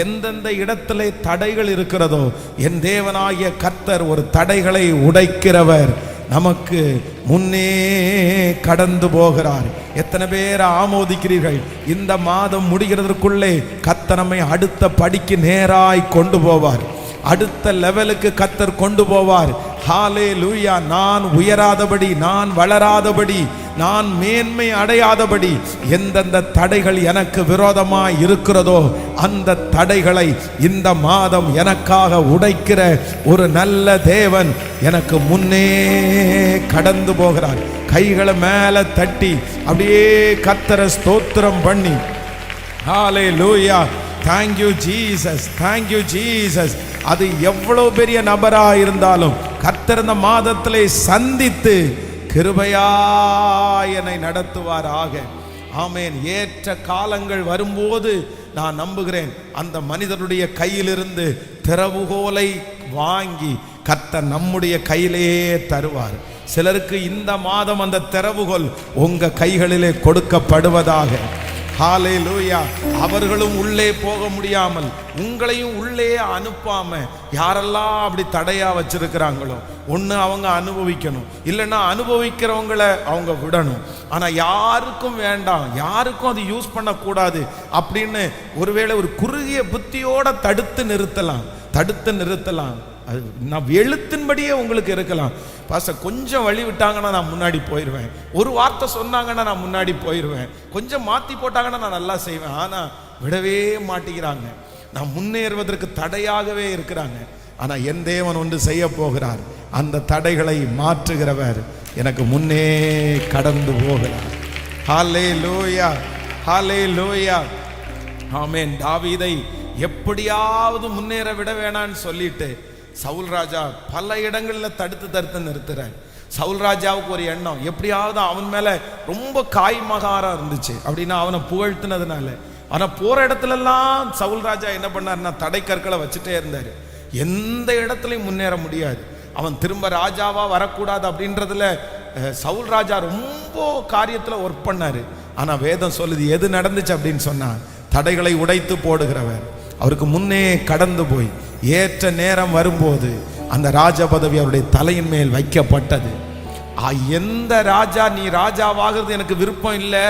எந்தெந்த இடத்திலே தடைகள் இருக்கிறதோ, என் தேவனாகிய கர்த்தர் ஒரு தடைகளை உடைக்கிறவர், நமக்கு முன்னே கடந்து போகிறார். எத்தனை பேர் ஆமோதிக்கிறீர்கள்? இந்த மாதம் முடிகிறதற்குள்ளே கர்த்தர் நம்மை அடுத்த படிக்கு நேராய் கொண்டு போவார், அடுத்த லெவலுக்கு கர்த்தர் கொண்டு போவார். ஹல்லேலூயா. நான் உயராதபடி, நான் வளராதபடி, நான் மேன்மை அடையாதபடி எந்தெந்த தடைகள் எனக்கு விரோதமாய் இருக்கிறதோ அந்த தடைகளை இந்த மாதம் எனக்காக உடைக்கிற ஒரு நல்ல தேவன் எனக்கு முன்னே கடந்து போகிறார். கைகளை மேல தட்டி அப்படியே கர்த்தரை ஸ்தோத்திரம் பண்ணி, ஹல்லேலூயா, thank you Jesus, thank you Jesus. அது எவ்வளவு பெரிய நபரா இருந்தாலும் கர்த்தர் இந்த மாதத்திலே சந்தித்து கிருபையாய் என்னை நடத்துவாராக. ஆமென். ஏற்ற காலங்கள் வரும்போது நான் நம்புகிறேன் அந்த மனிதனுடைய கையிலிருந்து திறவுகோலை வாங்கி கர்த்தர் நம்முடைய கையிலேயே தருவார். சிலருக்கு இந்த மாதம் அந்த திறவுகோல் உங்க கைகளிலே கொடுக்கப்படுவதாக. ஹல்லேலூயா. அவர்களும் உள்ளே போக முடியாமல் உங்களையும் உள்ளே அனுப்பாம யாரெல்லாம் அப்படி தடையா வச்சிருக்கிறாங்களோ, ஒன்று அவங்க அனுபவிக்கணும், இல்லைன்னா அனுபவிக்கிறவங்களை அவங்க விடணும். ஆனா யாருக்கும் வேண்டாம், யாருக்கும் அது யூஸ் பண்ணக்கூடாது அப்படின்னு ஒருவேளை ஒரு குறுகிய புத்தியோட தடுத்து நிறுத்தலாம். அது நான் எழுத்தின்படியே உங்களுக்கு இருக்கலாம். பாஸ்டர், கொஞ்சம் வழி விட்டாங்கன்னா நான் முன்னாடி போயிடுவேன், ஒரு வார்த்தை சொன்னாங்கன்னா நான் முன்னாடி போயிடுவேன், கொஞ்சம் மாற்றி போட்டாங்கன்னா நான் நல்லா செய்வேன். ஆனால் விடவே மாட்டேங்கிறாங்க, நான் முன்னேறுவதற்கு தடையாகவே இருக்கிறாங்க. ஆனால் என் தேவன் ஒன்று செய்ய போகிறார். அந்த தடைகளை மாற்றுகிறவர் எனக்கு முன்னே கடந்து போகிறார். ஹல்லேலூயா, ஹல்லேலூயா. ஆமென். தாவீதை எப்படியாவது முன்னேற விட வேணான்னு சொல்லிட்டு சவுல் ராஜா பல இடங்களில் தடுத்து நிறுத்துறார். சவுல் ராஜாவுக்கு ஒரு எண்ணம், எப்படியாவது அவன் மேல ரொம்ப காய்மகாரா இருந்துச்சு அப்படின்னா அவனை புகழ்த்தினதுனால. ஆனா போற இடத்துலலாம் சவுல் ராஜா என்ன பண்ணார்னா தடை கற்களை வச்சுட்டே இருந்தாரு. எந்த இடத்துலையும் முன்னேற முடியாது. அவன் திரும்ப ராஜாவா வரக்கூடாது அப்படின்றதுல சவுல் ராஜா ரொம்ப காரியத்துல ஒர்க் பண்ணாரு. ஆனா வேதம் சொல்லுது எது நடந்துச்சு அப்படின்னு சொன்னா, தடைகளை உடைத்து போடுகிறவர் அவருக்கு முன்னே கடந்து போய் ஏற்ற நேரம் வரும்போது அந்த ராஜ பதவி அவருடைய தலையின் மேல் வைக்கப்பட்டது. எந்த ராஜா நீ ராஜாவாகிறது எனக்கு விருப்பம் இல்லை,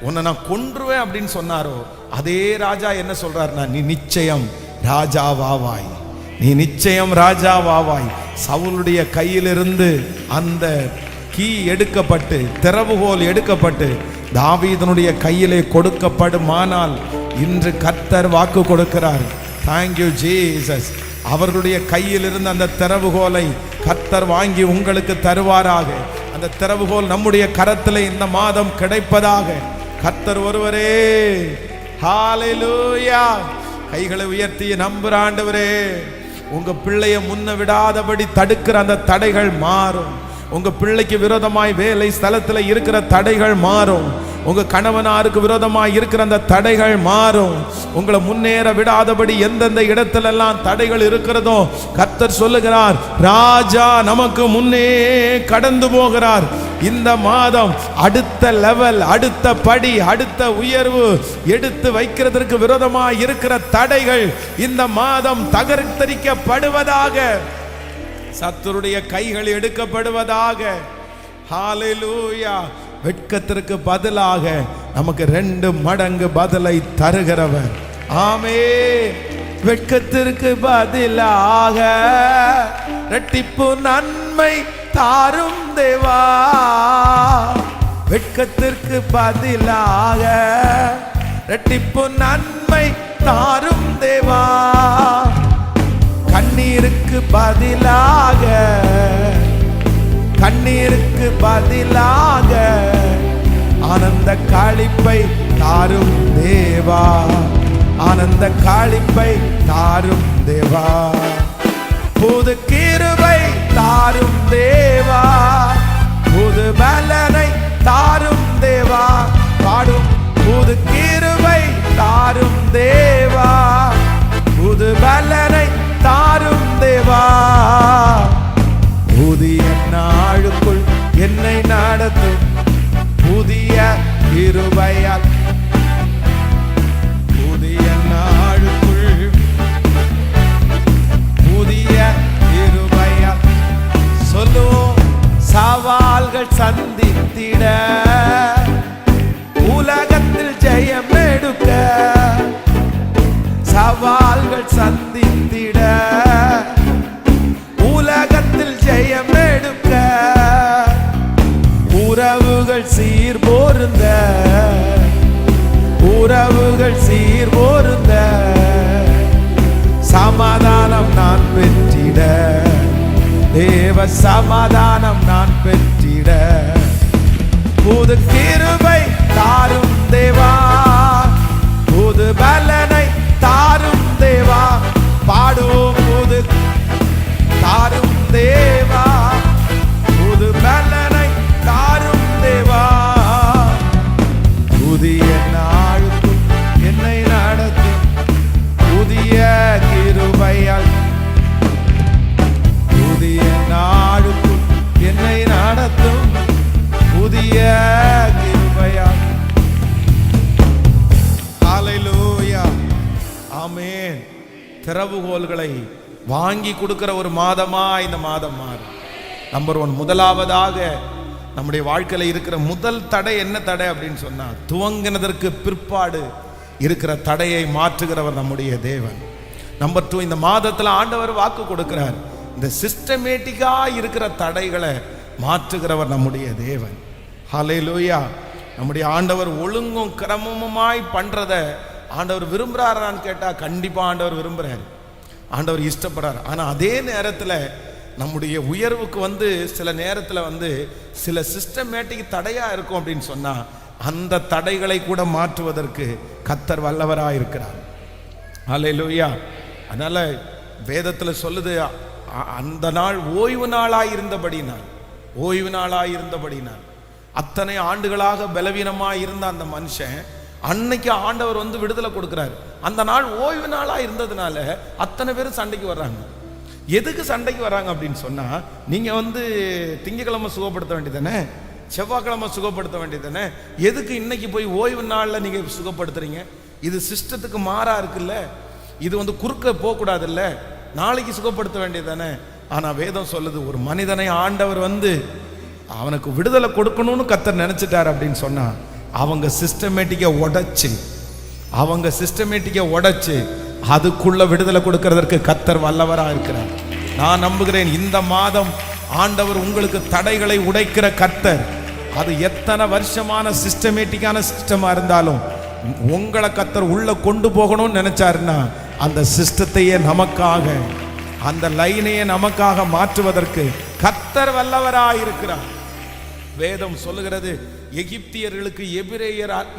உன்னை நான் கொன்றுவேன் அப்படின்னு சொன்னாரோ அதே ராஜா என்ன சொல்றாருன்னா, நீ நிச்சயம் ராஜாவாவாய், நீ நிச்சயம் ராஜாவாவாய். சவுலுடைய கையிலிருந்து அந்த கீ எடுக்கப்பட்டு, திறவுகோல் எடுக்கப்பட்டு தாவீதனுடைய கையிலே கொடுக்கப்படுமானால் இன்று கர்த்தர் வாக்கு கொடுக்கிறார். Thank you Jesus. அவர்களுடைய கையில் இருந்து அந்த திறவுகோலை கர்த்தர் வாங்கி உங்களுக்கு தருவாராக. அந்த திறவுகோல் நம்முடைய கரத்திலே இந்த மாதம் கிடைப்பதாக. கர்த்தர் ஒருவரே. ஹல்லேலூயா. கைகளை உயர்த்தி நம்புற ஆண்டவரே, உங்க பிள்ளைய முன்ன விடாதபடி தடுக்கிற அந்த தடைகள் மாறும். உங்க பிள்ளைக்கு விரோதமாய் வேலை ஸ்தலத்துல இருக்கிற தடைகள் மாறும். உங்க கணவனாருக்கு விரோதமாய் இருக்கிற அந்த தடைகள் மாறும். உங்களை முன்னேற விடாதபடி எந்தெந்த இடத்துல எல்லாம் தடைகள் இருக்கிறதோ கர்த்தர் சொல்லுகிறார், ராஜா நமக்கு முன்னே கடந்து போகிறார். இந்த மாதம் அடுத்த லெவல், அடுத்த படி, அடுத்த உயர்வு எடுத்து வைக்கிறதற்கு விரோதமாய் இருக்கிற தடைகள் இந்த மாதம் தகர்த்தரிக்கப்படுவதாக. சத்துருடைய கைகள் எடுக்கப்படுவதாக. ஹல்லேலூயா. வெட்கத்திற்கு பதிலாக நமக்கு 2 மடங்கு பதிலை தருகிறவர். ஆமென். வெட்கத்திற்கு பதிலாக இரட்டிப்பு நன்மை தாரும் தேவா, வெட்கத்திற்கு பதிலாக இரட்டிப்பு நன்மை தாரும் தேவா, கண்ணீருக்கு பதிலாக ஆனந்த களிப்பை தாரும் தேவா, ஆனந்த களிப்பை தாரும் தேவா, புது கிருபை தாரும் தேவா, புது பலனை தாரும் தேவா, பாடும் புது கிருபை தாரும் தேவா, புது பலனை தாரும் தேவா, புதிய நாளுக்குள் என்னை நடத்தும் புதிய கிருபையால், புதிய நாளுக்குள் புதிய கிருபையால் சொல்லுவோம். சவால்கள் சந்தித்திட உலகத்தில் ஜெயம் எடுக்க, சவால்கள் சந்தித்திட உலகத்தில் ஜெயம் எடுக்க, உறவுகள் சீர் பொருந்த, உறவுகள் சீர் பொருந்த, சமாதானம் நான் பெற்றிட, தேவ சமாதானம் நான் பெற்றிட, புது கிருபை தாரும் தேவா, புது பலனை தாரும் தேவா, பாடுவோம் புது தாரும் தேவா, புது பலனை தாரும் தேவா, புதிய நாளுக்குள் என்னை நடத்தும் புதிய கிருபையால், புதிய நாளுக்குள் என்னை நடத்தும் புதிய கிருபையால். ஹல்லேலூயா, ஆமென். திறவுகோல்களை வாங்கி கொடுக்கிற ஒரு மாதமா இந்த மாதம் மாறும். நம்பர் 1, முதலாவதாக நம்முடைய வாழ்க்கையில இருக்கிற முதல் தடை என்ன தடை அப்படின்னு சொன்னா, துவங்கினதற்கு பிற்பாடு இருக்கிற தடையை மாற்றுகிறவர் நம்முடைய தேவன். நம்பர் 2, இந்த மாதத்துல ஆண்டவர் வாக்கு கொடுக்கிறார், இந்த சிஸ்டமேட்டிக்கா இருக்கிற தடைகளை மாற்றுகிறவர் நம்முடைய தேவன். ஹல்லேலூயா. நம்முடைய ஆண்டவர் ஒழுங்கும் கிரமமாய் பண்றத ஆண்டவர் விரும்புறாரான்னு கேட்டா கண்டிப்பா ஆண்டவர் விரும்புறாரு, ஆண்டவர் இஷ்டப்படுறார். ஆனா அதே நேரத்துல நம்முடைய உயர்வுக்கு சில நேரத்துல சில சிஸ்டமேட்டிக் தடையா இருக்கும் அப்படின்னு சொன்னா அந்த தடைகளை கூட மாற்றுவதற்கு கர்த்தர் வல்லவராய் இருக்கிறார். ஹல்லேலூயா. அதனால வேதத்துல சொல்லுது, அந்த நாள் ஓய்வு நாளாய் இருந்தபடினால், ஓய்வு நாளாய் இருந்தபடினால், அத்தனை ஆண்டுகளாக பலவீனமாய் இருந்த அந்த மனுஷன் அன்னைக்கு ஆண்டவர் விடுதலை கொடுக்கிறார். அந்த நாள் ஓய்வு நாளா இருந்ததுனால அத்தனை பேரும் சண்டைக்கு வர்றாங்க. எதுக்கு சண்டைக்கு வர்றாங்க அப்படின்னு சொன்னா, நீங்க திங்கக்கிழமை சுகப்படுத்த வேண்டியதானே, செவ்வாய்க்கிழமை சுகப்படுத்த வேண்டியதானே, எதுக்கு இன்னைக்கு போய் ஓய்வு நாள்ல நீங்க சுகப்படுத்துறீங்க? இது சிஸ்டத்துக்கு மாறா இருக்குல்ல, இது குறுக்க போகக்கூடாது இல்ல, நாளைக்கு சுகப்படுத்த வேண்டியதானே. ஆனா வேதம் சொல்லுது, ஒரு மனிதனை ஆண்டவர் அவனுக்கு விடுதலை கொடுக்கணும்னு கர்த்தர் நினைச்சிட்டார் அப்படின்னு சொன்னா, அவங்க சிஸ்டமேட்டிக்கை உடைச்சு அதுக்குள்ள விடுதலை கொடுக்கிறதற்கு கர்த்தர் வல்லவரா இருக்கிறார். நான் நம்புகிறேன் இந்த மாதம் ஆண்டவர் உங்களுக்கு தடைகளை உடைக்கிற கர்த்தர். அது எத்தனை வருஷமான சிஸ்டமேட்டிக்கான சிஸ்டமா இருந்தாலும் உங்களை கர்த்தர் உள்ள கொண்டு போகணும்னு நினைச்சாருன்னா அந்த சிஸ்டத்தையே நமக்காக, அந்த லைனையே நமக்காக மாற்றுவதற்கு கர்த்தர் வல்லவராய் இருக்கிறார். வேதம் சொல்லுகிறது, எகிப்தியர்களுக்கு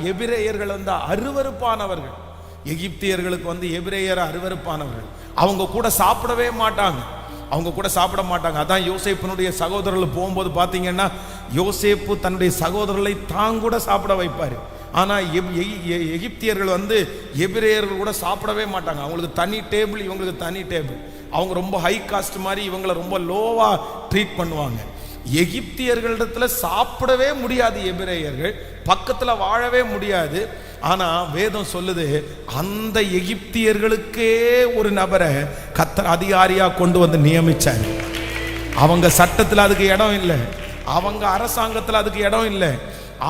எபிரேயர்கள் அருவருப்பானவர்கள். எகிப்தியர்களுக்கு எபிரேயர் அருவருப்பானவர்கள். அவங்க கூட சாப்பிடவே மாட்டாங்க, அவங்க கூட சாப்பிட மாட்டாங்க. அதான் யோசேப்பினுடைய சகோதரர்கள் போகும்போது பார்த்தீங்கன்னா, யோசேப்பு தன்னுடைய சகோதரர்களை தான் கூட சாப்பிட வைப்பார். ஆனால் எகிப்தியர்கள் எபிரேயர்கள் கூட சாப்பிடவே மாட்டாங்க. அவங்களுக்கு தனி டேபிள், இவங்களுக்கு தனி டேபிள். அவங்க ரொம்ப ஹை காஸ்ட் மாதிரி இவங்களை ரொம்ப லோவா ட்ரீட் பண்ணுவாங்க. எகிப்தியர்களிடத்துல சாப்பிடவே முடியாது, எபிரேயர்கள் பக்கத்துல வாழவே முடியாது. ஆனா வேதம் சொல்லுது, அந்த எகிப்தியர்களுக்கே ஒரு நபரை கர்த்தர் அதிகாரியா கொண்டு நியமிச்சார். அவங்க சட்டத்துல அதுக்கு இடம் இல்லை, அவங்க அரசாங்கத்துல அதுக்கு இடம் இல்லை,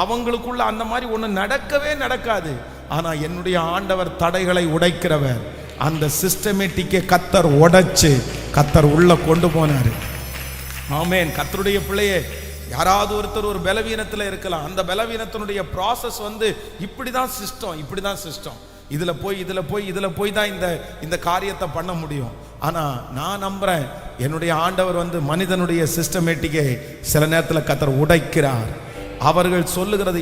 அவங்களுக்குள்ள அந்த மாதிரி ஒண்ணு நடக்கவே நடக்காது. ஆனா என்னுடைய ஆண்டவர் தடைகளை உடைக்கிறவர். அந்த சிஸ்டமேட்டிக்கை கர்த்தர் உடைச்சு கர்த்தர் உள்ள கொண்டு போனாரு. ஆமென். கர்த்தருடைய பிள்ளையே, யாராவது ஒருத்தர் ஒரு பலவீனத்தில் இருக்கலாம். அந்த பலவீனத்தினுடைய ப்ராசஸ் இப்படிதான் சிஸ்டம். இதுல போய் தான் இந்த காரியத்தை பண்ண முடியும். ஆனா நான் நம்புறேன், என்னுடைய ஆண்டவர் மனிதனுடைய சிஸ்டமேட்டிக்கை சில நேரத்தில் கர்த்தர் உடைக்கிறார். அவர்கள் சொல்லுகிறது,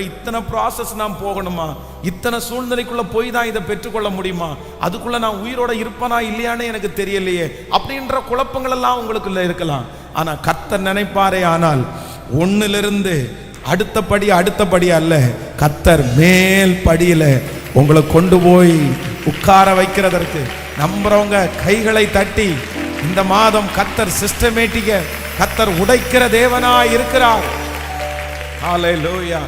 இத்தனை ப்ராசஸ் நான் போகணுமா, இத்தனை சூழ்நிலைக்குள்ள போய் தான் இதை பெற்றுக்கொள்ள முடியுமா, அதுக்குள்ள நான் உயிரோட இருப்பனா இல்லையான்னு எனக்கு தெரியலையே அப்படின்ற குழப்பங்கள் எல்லாம் உங்களுக்குள்ள இருக்கலாம். ஆனா கர்த்தர் நினைப்பாரே, ஆனால் ஒன்னிலிருந்து அடுத்தபடி அல்ல, கர்த்தர் மேல் படியில உங்களை கொண்டு போய் உட்கார வைக்கிறதற்கு நம்புறவங்க கைகளை தட்டி, இந்த மாதம் கர்த்தர் சிஸ்டமேட்டிக்க கர்த்தர் உடைக்கிற தேவனாய் இருக்கிறார். ஹல்லேலூயா,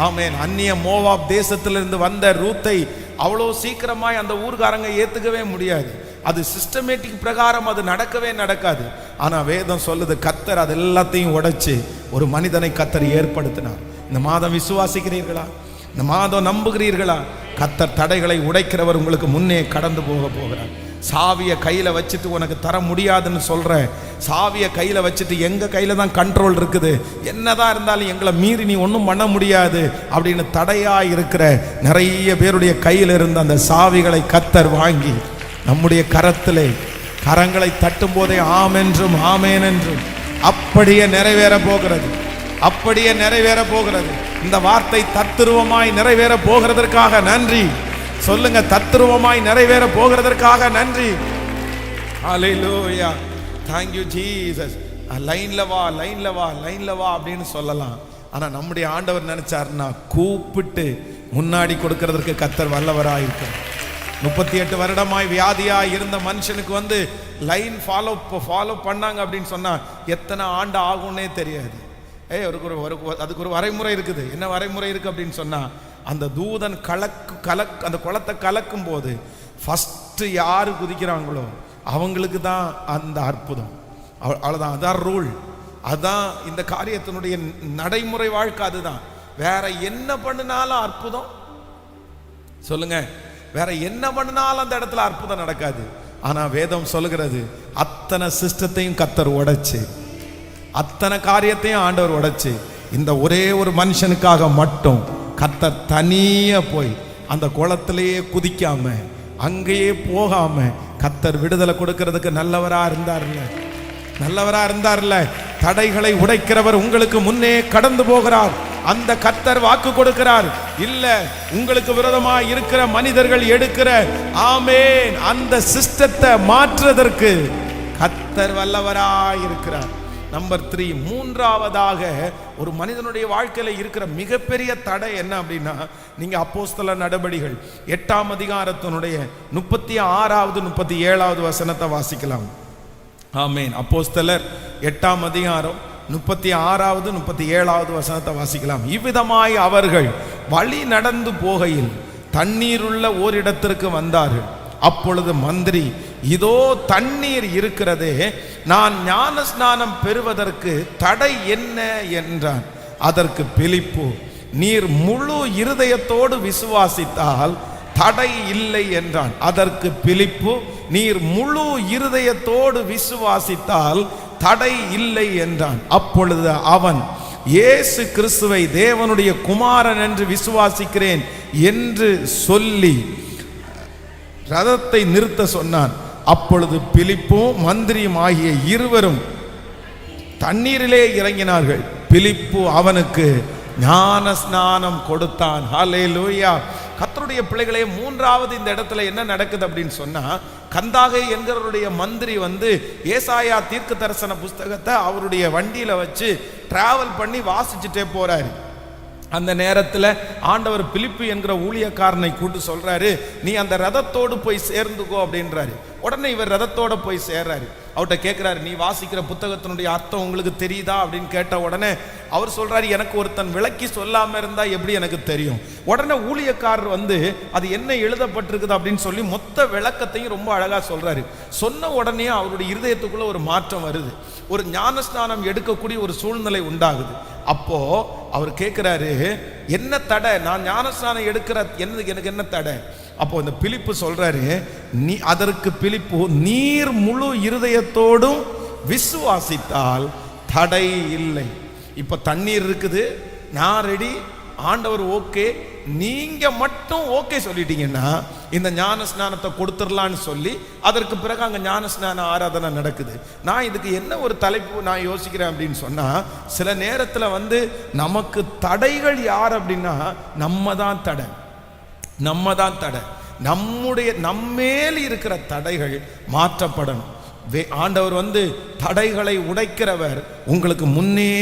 ஆமென். அந்நிய மோவாப் தேசத்திலிருந்து வந்த ரூத்தை அவ்வளோ சீக்கிரமாய் அந்த ஊர்காரங்க ஏத்துக்கவே முடியாது. அது சிஸ்டமேட்டிக் பிரகாரம் அது நடக்காது. ஆனா வேதம் சொல்லுது, கர்த்தர் அது எல்லாத்தையும் உடைச்சு ஒரு மனிதனை கர்த்தர் ஏற்படுத்தினார். இந்த மாதம் விசுவாசிக்கிறீர்களா? இந்த மாதம் நம்புகிறீர்களா? கர்த்தர் தடைகளை உடைக்கிறவர் உங்களுக்கு முன்னே கடந்து போகிறார். சாவியை கையில வச்சுட்டு உனக்கு தர முடியாதுன்னு சொல்ற, சாவியை கையில வச்சுட்டு எங்க கையில தான் கண்ட்ரோல் இருக்குது, என்னதான் இருந்தாலும் எங்களை மீறி நீ ஒன்றும் பண்ண முடியாது அப்படின்னு தடையா இருக்கிற நிறைய பேருடைய கையில் இருந்த அந்த சாவிகளை கர்த்தர் வாங்கி நம்முடைய கரங்களை தட்டும் போதே ஆமென்றும் ஆமேன் என்றும் அப்படியே நிறைவேற போகிறது. இந்த வார்த்தை தத்துருவமாய் நிறைவேற போகிறதற்காக நன்றி சொல்லுங்க. தத்துருவமாய் நிறைவேற போகிறதற்காக நன்றி. ஹல்லேலூயா, thank you Jesus. லைன்ல வா அப்படின்னு சொல்லலாம். ஆனா நம்முடைய ஆண்டவர் நினைச்சாருன்னா கூப்பிட்டு முன்னாடி கொடுக்கிறதுக்கு கர்த்தர் வல்லவராய் இருக்கிறார். 38 வருடமாய் வியாதியாய் இருந்த மனுஷனுக்கு லைன் ஃபாலோ பண்ணாங்க அப்படின்னு சொன்னா எத்தனை ஆண்டு ஆகும்னே தெரியாது. அதுக்கு ஒரு வரைமுறை இருக்குது. என்ன வரைமுறை இருக்கு அப்படின்னு சொன்னா, அந்த தூதன் அந்த குளத்தை கலக்கும் போது ஃபர்ஸ்ட் யாரு குதிக்கிறாங்களோ அவங்களுக்கு தான் அந்த அற்புதம். அவ்வளவுதான், அதான் ரூல், அதான் இந்த காரியத்தினுடைய நடைமுறை வாழ்க்கை. அதுதான். வேற என்ன பண்ணினாலும் அற்புதம் சொல்லுங்க, வேற என்ன பண்ணினாலும் அந்த இடத்துல அற்புதம் நடக்காது. ஆனா வேதம் சொல்லுகிறது, அத்தனை சிஸ்டத்தையும் கர்த்தர் உடைச்சு, அத்தனை காரியத்தையும் ஆண்டவர் உடைச்சு, இந்த ஒரே ஒரு மனுஷனுக்காக மட்டும் கர்த்தர் தனியா போய் அந்த குளத்திலேயே குதிக்காம அங்கேயே போகாம கர்த்தர் விடுதலை கொடுக்கிறதுக்கு நல்லவரா இருந்தார்ல. தடைகளை உடைக்கிறவர் உங்களுக்கு முன்னே கடந்து போகிறார். அந்த கர்த்தர் வாக்கு கொடுக்கிறார். இல்ல உங்களுக்கு விரோதமா இருக்கிற மனிதர்கள் எடுக்கிற ஆமென் அந்த சிஸ்டத்தை மாற்றுவதற்கு கர்த்தர் வல்லவராய் இருக்கிறார். நம்பர் 3, மூன்றாவதாக ஒரு மனிதனுடைய வாழ்க்கையில இருக்கிற மிகப்பெரிய தடை என்ன அப்படின்னா, நீங்க அப்போஸ்தலர் நடபடிகள் 8ஆம் அதிகாரத்தினுடைய 36வது 37வது வசனத்தை வாசிக்கலாம். ஆமென். அப்போஸ்தலர் 8ஆம் அதிகாரம் 36வது 37வது வசனத்தை வாசிக்கலாம். இவ்விதமாய் அவர்கள் வழி நடந்து போகையில் தண்ணீருள்ள ஓரிடத்திற்கு வந்தார்கள். அப்பொழுது மந்திரி, இதோ தண்ணீர் இருக்கிறதே, நான் ஞான ஸ்நானம் பெறுவதற்கு தடை என்ன என்றான். அதற்கு பிலிப்பு, நீர் முழு இருதயத்தோடு விசுவாசித்தால் தடை இல்லை என்றான். அதற்கு பிலிப்பு, நீர் முழு இருதயத்தோடு விசுவாசித்தால் தடை இல்லை என்றான். அப்பொழுது அவன், இயேசு கிறிஸ்துவை தேவனுடைய குமாரன் என்று விசுவாசிக்கிறேன் என்று சொல்லி ரதத்தை நிறுத்த சொன்னான். அப்பொழுது பிலிப்பும் மந்திரியும் ஆகிய இருவரும் தண்ணீரிலே இறங்கினார்கள். பிலிப்பு அவனுக்கு ஞான ஸ்நானம் கொடுத்தான். ஹல்லேலூயா. கர்த்தருடைய பிள்ளைகளே, மூன்றாவது இந்த இடத்துல என்ன நடக்குது அப்படின்னு சொன்னா, கந்தாகை என்கிறவருடைய மந்திரி ஏசாயா தீர்க்க தரிசன புஸ்தகத்தை அவருடைய வண்டியில வச்சு டிராவல் பண்ணி வாசிச்சுட்டே போறாரு. அந்த நேரத்தில் ஆண்டவர் பிலிப்பு என்கிற ஊழியக்காரனை கூட்டு சொல்றாரு, நீ அந்த ரதத்தோடு போய் சேர்ந்துக்கோ அப்படின்றாரு. உடனே இவர் ரதத்தோட போய் சேர்றாரு. அவர்கிட்ட கேட்கிறாரு, நீ வாசிக்கிற புத்தகத்தினுடைய அர்த்தம் உங்களுக்கு தெரியுதா அப்படின்னு கேட்ட உடனே அவர் சொல்றாரு, எனக்கு ஒருத்தன் விளக்கி சொல்லாம இருந்தா எப்படி எனக்கு தெரியும். உடனே ஊழியக்காரர் அது என்ன எழுதப்பட்டிருக்குது அப்படின்னு சொல்லி மொத்த விளக்கத்தையும் ரொம்ப அழகா சொல்றாரு. சொன்ன உடனே அவருடைய இருதயத்துக்குள்ள ஒரு மாற்றம் வருது. ஒரு ஞானஸ்நானம் எடுக்கக்கூடிய ஒரு சூழ்நிலை உண்டாகுது. அப்போ அவர் கேட்கிறாரு, என்ன தடை, நான் ஞானஸ்நானம் எடுக்கிற எனக்கு என்ன தடை? அப்போ இந்த பிலிப்பு சொல்றாரு, நீ அதற்கு பிலிப்பு, நீர் முழு இருதயத்தோடும் விசுவாசித்தால் தடை இல்லை. இப்ப தண்ணீர் இருக்குது, நான் ரெடி, ஆண்டவர் ஓகே, நீங்க மட்டும் ஓகே சொல்லிட்டீங்கன்னா இந்த ஞான ஸ்நானத்தை கொடுத்துடலான்னு சொல்லி அதற்கு பிறகு அங்க ஞான ஸ்நான ஆராதனை நடக்குது. நான் இதுக்கு என்ன ஒரு தலைப்பு நான் யோசிக்கிறேன் அப்படின்னு சொன்னா, சில நேரத்துல நமக்கு தடைகள் யார் அப்படின்னா நம்ம தான் தடை. நம்மேல் இருக்கிற தடைகள் மாற்றப்படணும். ஆண்டவர் தடைகளை உடைக்கிறவர், உங்களுக்கு முன்னே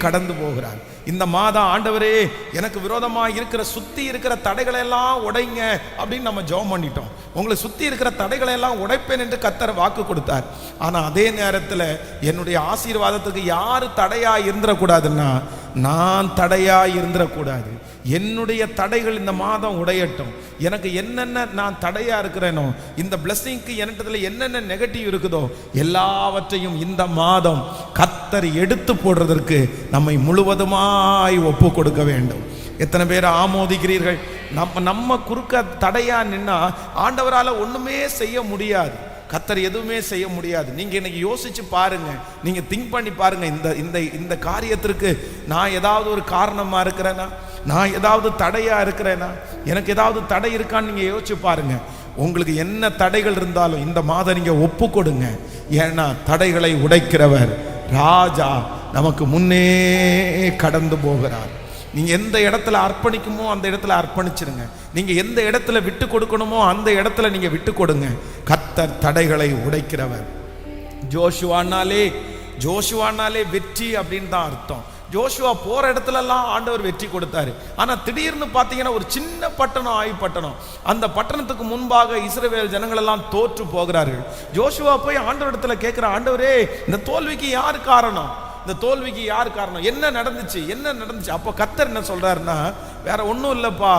கடந்து போகிறார். இந்த மாதம் ஆண்டவரே எனக்கு விரோதமாக இருக்கிற சுத்தி இருக்கிற தடைகளை எல்லாம் உடைங்க அப்படின்னு நம்ம ஜெபம் பண்ணிட்டோம். உங்களை சுத்தி இருக்கிற தடைகளை எல்லாம் உடைப்பேன் என்று கர்த்தர் வாக்கு கொடுத்தார். ஆனா அதே நேரத்தில் என்னுடைய ஆசீர்வாதத்துக்கு யாரு தடையா இருந்துடக்கூடாதுன்னா நான் தடையா இருந்துடக்கூடாது. என்னுடைய தடைகள் இந்த மாதம் உடையட்டும். எனக்கு என்னென்ன நான் தடையா இருக்கிறேனோ, இந்த பிளஸிங்க்கு என்னிடத்துல என்னென்ன நெகட்டிவ் இருக்குதோ எல்லாவற்றையும் இந்த மாதம் கர்த்தர் எடுத்து போடுறதற்கு நம்மை முழுவதுமாய் ஒப்பு கொடுக்க வேண்டும். எத்தனை பேர் ஆமோதிக்கிறீர்கள்? நம்ம குறுக்க தடையா நின்னா ஆண்டவரால் ஒண்ணுமே செய்ய முடியாது. கர்த்தர் எதுவுமே செய்ய முடியாது. நீங்க இன்னைக்கு யோசிச்சு பாருங்க, நீங்க திங்க் பண்ணி பாருங்க. இந்த காரியத்திற்கு நான் ஏதாவது ஒரு காரணமா இருக்கிறேனா, நான் ஏதாவது தடையா இருக்கிறேனா, எனக்கு ஏதாவது தடை இருக்கான்னு நீங்க யோசிச்சு பாருங்க. உங்களுக்கு என்ன தடைகள் இருந்தாலும் இந்த மாதம் நீங்க ஒப்பு கொடுங்க. ஏன்னா தடைகளை உடைக்கிறவர் ராஜா நமக்கு முன்னே கடந்து போகிறார். நீங்க எந்த இடத்துல அர்ப்பணிக்குமோ அந்த இடத்துல அர்ப்பணிச்சிருங்க. நீங்க எந்த இடத்துல விட்டு கொடுக்கணுமோ அந்த இடத்துல நீங்க விட்டு கொடுங்க. கர்த்தர் தடைகளை உடைக்கிறவர். ஜோஷுவானாலே வெற்றி அப்படின்னு தான் அர்த்தம். ஜோஷுவா போற இடத்துல எல்லாம் ஆண்டவர் வெற்றி கொடுத்தாரு. ஆனா திடீர்னு பாத்தீங்கன்னா ஒரு சின்ன பட்டணம், ஆய் பட்டணம், அந்த பட்டணத்துக்கு முன்பாக இஸ்ரவேல் ஜனங்கள் எல்லாம் தோற்று போகிறார்கள். ஜோஷுவா போய் ஆண்டவர் இடத்துல கேட்கிற, ஆண்டவரே இந்த தோல்விக்கு யார் காரணம்? இந்த தோல்விக்கு யார் காரணம்? என்ன நடந்துச்சு? அப்போ கர்த்தர் என்ன சொல்றாருன்னா, வேற ஒன்றும் இல்லப்பா,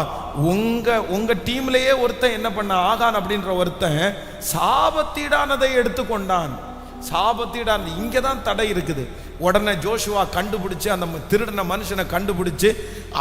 உங்க டீம்லயே ஒருத்தன் என்ன பண்ண, ஆகான் அப்படின்ற ஒருத்தன் சாபத்தீடானதை எடுத்துக்கொண்டான். சாபத்தீடானது இங்கதான் தடை இருக்குது. உடனே ஜோஷுவா கண்டுபிடிச்சு அந்த திருடின மனுஷனை கண்டுபிடிச்சு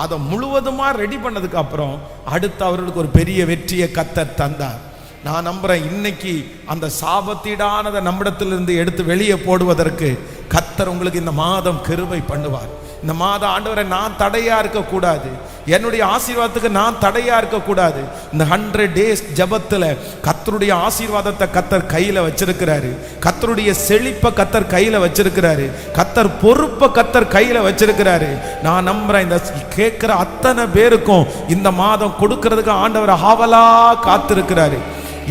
அதை முழுவதுமா ரெடி பண்ணதுக்கு அப்புறம் அடுத்து அவர்களுக்கு ஒரு பெரிய வெற்றியை கர்த்தர் தந்தார். நான் நம்புறேன் இன்னைக்கு அந்த சாபத்தீடானதை நம்மிடத்திலிருந்து எடுத்து வெளியே போடுவதற்கு கர்த்தர் உங்களுக்கு இந்த மாதம் கிருபை பண்ணுவார். இந்த மாதம் ஆண்டவரை நான் தடையா இருக்கக்கூடாது, என்னுடைய ஆசீர்வாதத்துக்கு நான் தடையா இருக்கக்கூடாது. இந்த 100 days ஜபத்துல கர்த்தருடைய ஆசீர்வாதத்தை கர்த்தர் கையில வச்சிருக்கிறாரு. கர்த்தருடைய செழிப்பை கர்த்தர் கையில வச்சிருக்கிறாரு. கர்த்தர் பொறுப்பை கர்த்தர் கையில வச்சிருக்கிறாரு. நான் நம்புறேன் இந்த கேட்கிற அத்தனை பேருக்கும் இந்த மாதம் கொடுக்கிறதுக்கு ஆண்டவர் ஆவலா காத்திருக்கிறாரு.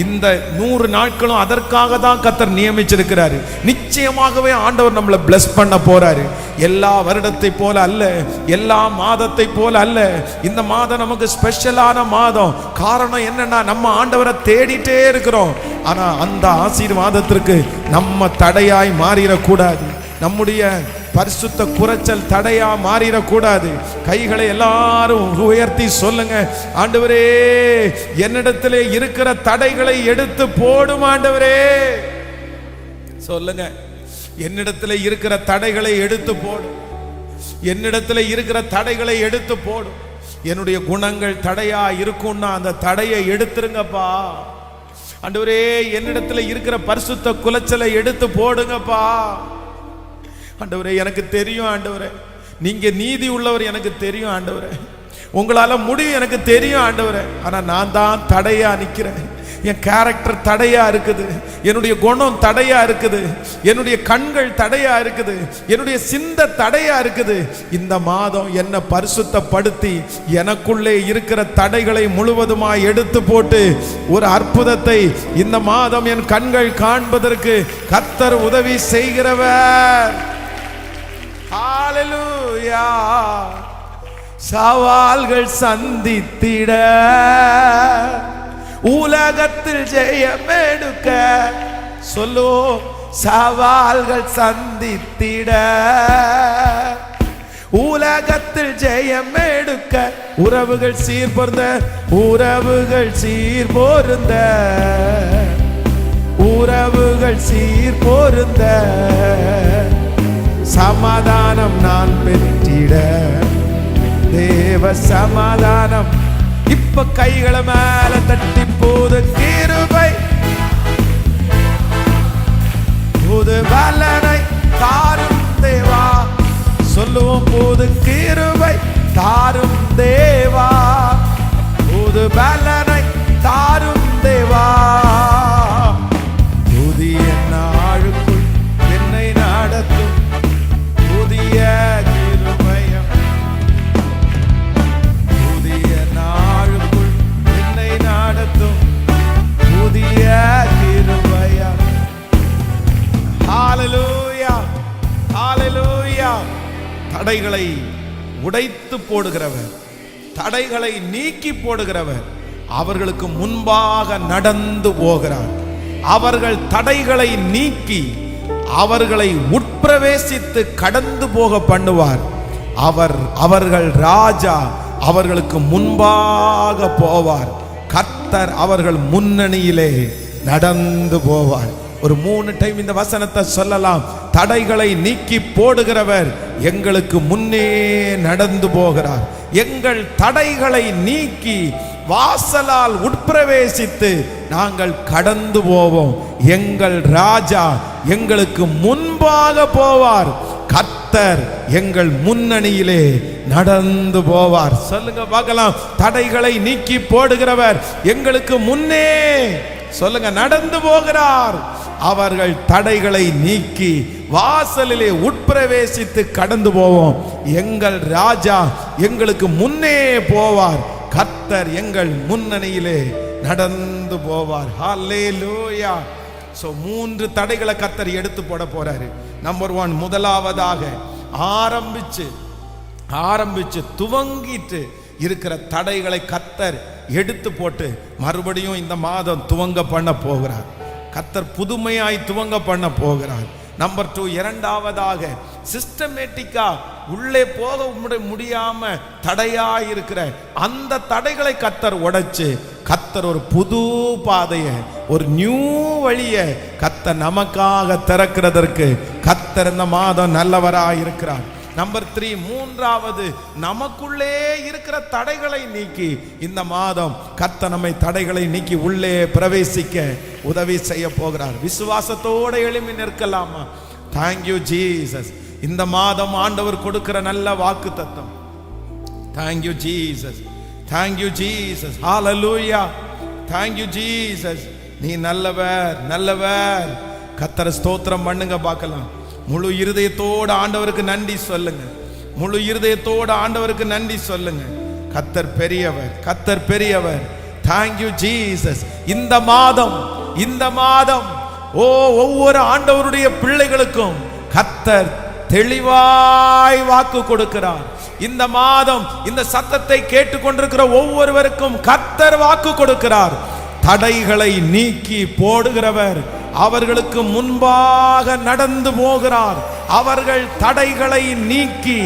இந்த 100 நாட்களும் அதற்காக தான் கர்த்தர் நியமிச்சிருக்கிறாரு. நிச்சயமாகவே ஆண்டவர் நம்மளை பிளஸ் பண்ண போறாரு. எல்லா வருடத்தை போல அல்ல, எல்லா மாதத்தை போல அல்ல. இந்த மாதம் நமக்கு ஸ்பெஷலான மாதம். காரணம் என்னன்னா, நம்ம ஆண்டவரை தேடிட்டே இருக்கிறோம். ஆனா அந்த ஆசீர்வாதத்திற்கு நம்ம தடையாய் மாறிடக்கூடாது. நம்முடைய பரிசுத்த குறைச்சல் தடையா மாறிடக்கூடாது. கைகளை எல்லாரும் உயர்த்தி சொல்லுங்க, ஆண்டவரே என்னிடத்திலே இருக்கிற தடைகளை எடுத்து போடும். ஆண்டவரே சொல்லுங்க, என்னிடத்திலே இருக்கிற தடைகளை எடுத்து போடும். என்னிடத்திலே இருக்கிற தடைகளை எடுத்து போடும். என்னுடைய குணங்கள் தடையா இருக்கும்னா அந்த தடையை எடுத்துருங்கப்பா. ஆண்டவரே என்னிடத்திலே இருக்கிற பரிசுத்த குலைச்சலை எடுத்து போடுங்கப்பா. ஆண்டவரே எனக்கு தெரியும், ஆண்டவரே நீங்க நீதி உள்ளவர் எனக்கு தெரியும், ஆண்டவரே உங்களால முடியும் எனக்கு தெரியும், ஆண்டவரே. ஆனா நான் தான் தடையா நிக்கிறேன். என் கேரக்டர் தடையா இருக்குது, என்னுடைய குணம் தடையா இருக்குது, என்னுடைய கண்கள் தடையா இருக்குது, என்னுடைய சிந்தை தடையா இருக்குது. இந்த மாதம் என்னை பரிசுத்தப்படுத்தி எனக்குள்ளே இருக்கிற தடைகளை முழுவதுமாய் எடுத்து போட்டு ஒரு அற்புதத்தை இந்த மாதம் என் கண்கள் காண்பதற்கு கர்த்தர் உதவி செய்கிறவர். ஹalleluya. சவால்கள் சந்தித்திட உலகத்தில் ஜெயம் எடுக்க சொல்லோ. சவால்கள் சந்தித்திட உலகத்தில் ஜெயம் எடுக்க உறவுகள் சீர்பொருந்த, உறவுகள் சீர்பொருந்த, உறவுகள் சீர்பொருந்த, சமாதானம் நான் பெற்றிட தேவ சமாதானம் இப்ப கைகளை மேல தட்டி போது கிருபை புது பலனை சொல்லுவோம், புது கிருபை தாரும் தேவா, புது பலனை தாரும் தேவா, புதிய நாளுக்குள் என்னை நடத்தும் புதிய கிருபையம், புதிய நாளுக்குள் என்னை நடத்தும் புதிய கிருபையம். ஹல்லேலூயா, ஹல்லேலூயா. தடைகளை உடைத்து போடுகிறவர், தடைகளை நீக்கி போடுகிறவர் அவர்களுக்கு முன்பாக நடந்து போகிறார். அவர்கள் தடைகளை நீக்கி அவர்களை உட்பிரவேசித்து கடந்து போக பண்ணுவார். அவர்கள் ராஜா அவர்களுக்கு முன்பாக போவார். கர்த்தர் அவர்கள் முன்னணியிலே நடந்து போவார். ஒரு 3 டைம் இந்த வசனத்தை சொல்லலாம். தடைகளை நீக்கி போடுகிறவர் எங்களுக்கு முன்னே நடந்து போகிறார். எங்கள் தடைகளை நீக்கி வாசலால் உட்பிரவேசித்து நாங்கள் கடந்து போவோம். எங்கள் ராஜா எங்களுக்கு முன்பாக போவார். கர்த்தர் எங்கள் முன்னணியிலே நடந்து போவார். சொல்லுங்க பார்க்கலாம். தடைகளை நீக்கி போடுகிறவர் எங்களுக்கு முன்னே சொல்லுங்க நடந்து போகிறார். அவர்கள் தடைகளை நீக்கி வாசலிலே உட்பிரவேசித்து கடந்து போவோம். எங்கள் ராஜா எங்களுக்கு முன்னே போவார். கர்த்தர் எங்கள் முன்னணியிலே நடந்து போவார். ஹல்லேலூயா. சோ 3 தடைகளை கர்த்தர் எடுத்து போட போறாரு. நம்பர் 1, முதலாவதாக ஆரம்பிச்சு துவங்கிட்டு இருக்கிற தடைகளை கர்த்தர் எடுத்து போட்டு மறுபடியும் இந்த மாதம் துவங்க பண்ண போகிறார். கர்த்தர் புதுமையாய் துவங்க பண்ண போகிறார். நம்பர் 2, இரண்டாவதாக சிஸ்டமேட்டிக்கா உள்ளே போக முடியாம தடையா இருக்கிற அந்த தடைகளை கர்த்தர் உடைச்சு கர்த்தர் ஒரு புது பாதையை, ஒரு நியூ வழியை கர்த்தர் நமக்காக திறக்கிறதற்கு கர்த்தர் இந்த மாதம் நல்லவராய் இருக்கிறார். நம்பர் 3, மூன்றாவது, நமக்குள்ளே இருக்கிற தடைகளை நீக்கி இந்த மாதம் கர்த்தர் நம்மை தடைகளை நீக்கி உள்ளே பிரவேசிக்க உதவி செய்ய போகிறார். விசுவாசத்தோட எழும்பி நிற்கலாமா? Thank you Jesus. இந்த மாதம் ஆண்டவர் கொடுக்கிற நல்ல வாக்கு தத்தம். தேங்க்யூ ஜீசஸ், தேங்க்யூ ஜீசஸ், ஹல்லேலூயா, தேங்க்யூ ஜீசஸ். நீ நல்லவர், நல்லவர். கர்த்தரை ஸ்தோத்திரம் பண்ணுங்க பார்க்கலாம். முழு இருதயத்தோடு ஆண்டவருக்கு நன்றி சொல்லுங்க. முழு இருதயத்தோடு ஆண்டவருக்கு நன்றி சொல்லுங்க. கர்த்தர் பெரியவர், கர்த்தர் பெரியவர். Thank you Jesus. இந்த மாதம் ஒவ்வொரு ஆண்டவருடைய பிள்ளைகளுக்கும் கர்த்தர் தெளிவாய் வாக்கு கொடுக்கிறார். இந்த மாதம் இந்த சத்தத்தை கேட்டுக்கொண்டிருக்கிற ஒவ்வொருவருக்கும் கர்த்தர் வாக்கு கொடுக்கிறார். தடைகளை நீக்கி போடுகிறவர் அவர்களுக்கு முன்பாக நடந்து போகிறார். அவர்கள் தடைகளை நீக்கி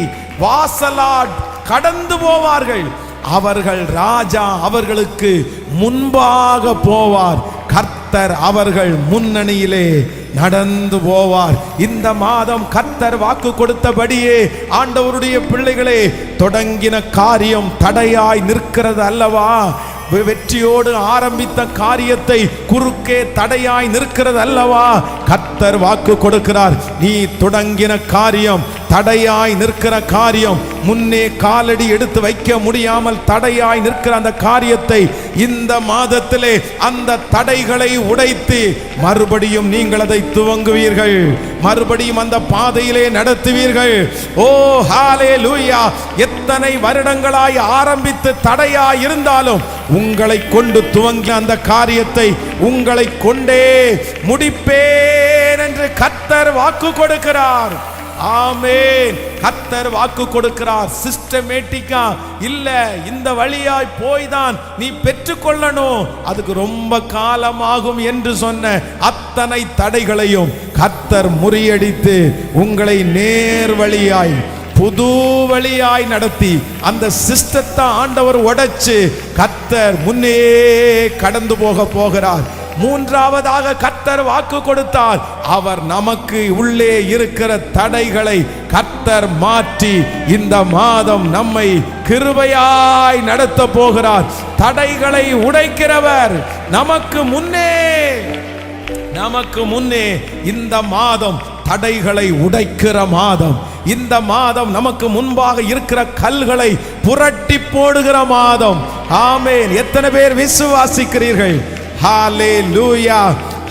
வாசலால் கடந்து போவார்கள். அவர்கள் ராஜா அவர்களுக்கு முன்பாக போவார். கர்த்தர் அவர்கள் முன்னணியிலே நடந்து போவார். இந்த மாதம் கர்த்தர் வாக்கு கொடுத்தபடியே ஆண்டவருடைய பிள்ளைகளே, தொடங்கின காரியம் தடையாய் நிற்கிறது அல்லவா? வெற்றியோடு ஆரம்பித்த காரியத்தை குறுக்கே தடையாய் நிற்கிறது அல்லவா? கர்த்தர் வாக்கு கொடுக்கிறார். நீ தொடங்கின காரியம், தடையாய் நிற்கிற காரியம், முன்னே காலடி எடுத்து வைக்க முடியாமல் தடையாய் நிற்கிற அந்த காரியத்தை இந்த மாதத்திலே அந்த தடைகளை உடைத்து மறுபடியும் நீங்கள் அதை துவங்குவீர்கள். மறுபடியும் அந்த பாதையிலே நடத்துவீர்கள். ஓ ஹல்லேலூயா. எத்தனை வருடங்களாய் ஆரம்பித்து தடையாய் இருந்தாலும் உங்களை கொண்டு துவங்கிய அந்த காரியத்தை உங்களை கொண்டே முடிப்பேன் என்று கர்த்தர் வாக்கு கொடுக்கிறார். ஆமென். கர்த்தர் வாக்கு கொடுக்கிறார். சிஸ்டமேட்டிக்கா இல்ல, இந்த வழியாய் போய்தான் நீ பெற்றுக்கொள்ளணும், அதுக்கு ரொம்ப காலமாகும் என்று சொன்ன அத்தனை தடைகளையும் கர்த்தர் முறியடித்து உங்களை நேர் வழியாய் புது வழியாய் நடத்தி அந்த சிஸ்டத்தை ஆண்டவர் உடைச்சு கர்த்தர் முன்னே கடந்து போகிறார். மூன்றாவதாக கர்த்தர் வாக்கு கொடுத்தார். அவர் நமக்கு உள்ளே இருக்கிற தடைகளை கர்த்தர் மாற்றி இந்த மாதம் நம்மை கிருபையாய் நடத்த போகிறார். தடைகளை உடைக்கிறவர் நமக்கு முன்னே இந்த மாதம் தடைகளை உடைக்கிற மாதம். இந்த மாதம் நமக்கு முன்பாக இருக்கிற கல்களை புரட்டி போடுகிற மாதம். ஆமென். எத்தனை பேர் விசுவாசிக்கிறீர்கள்? ஹல்லேலூயா,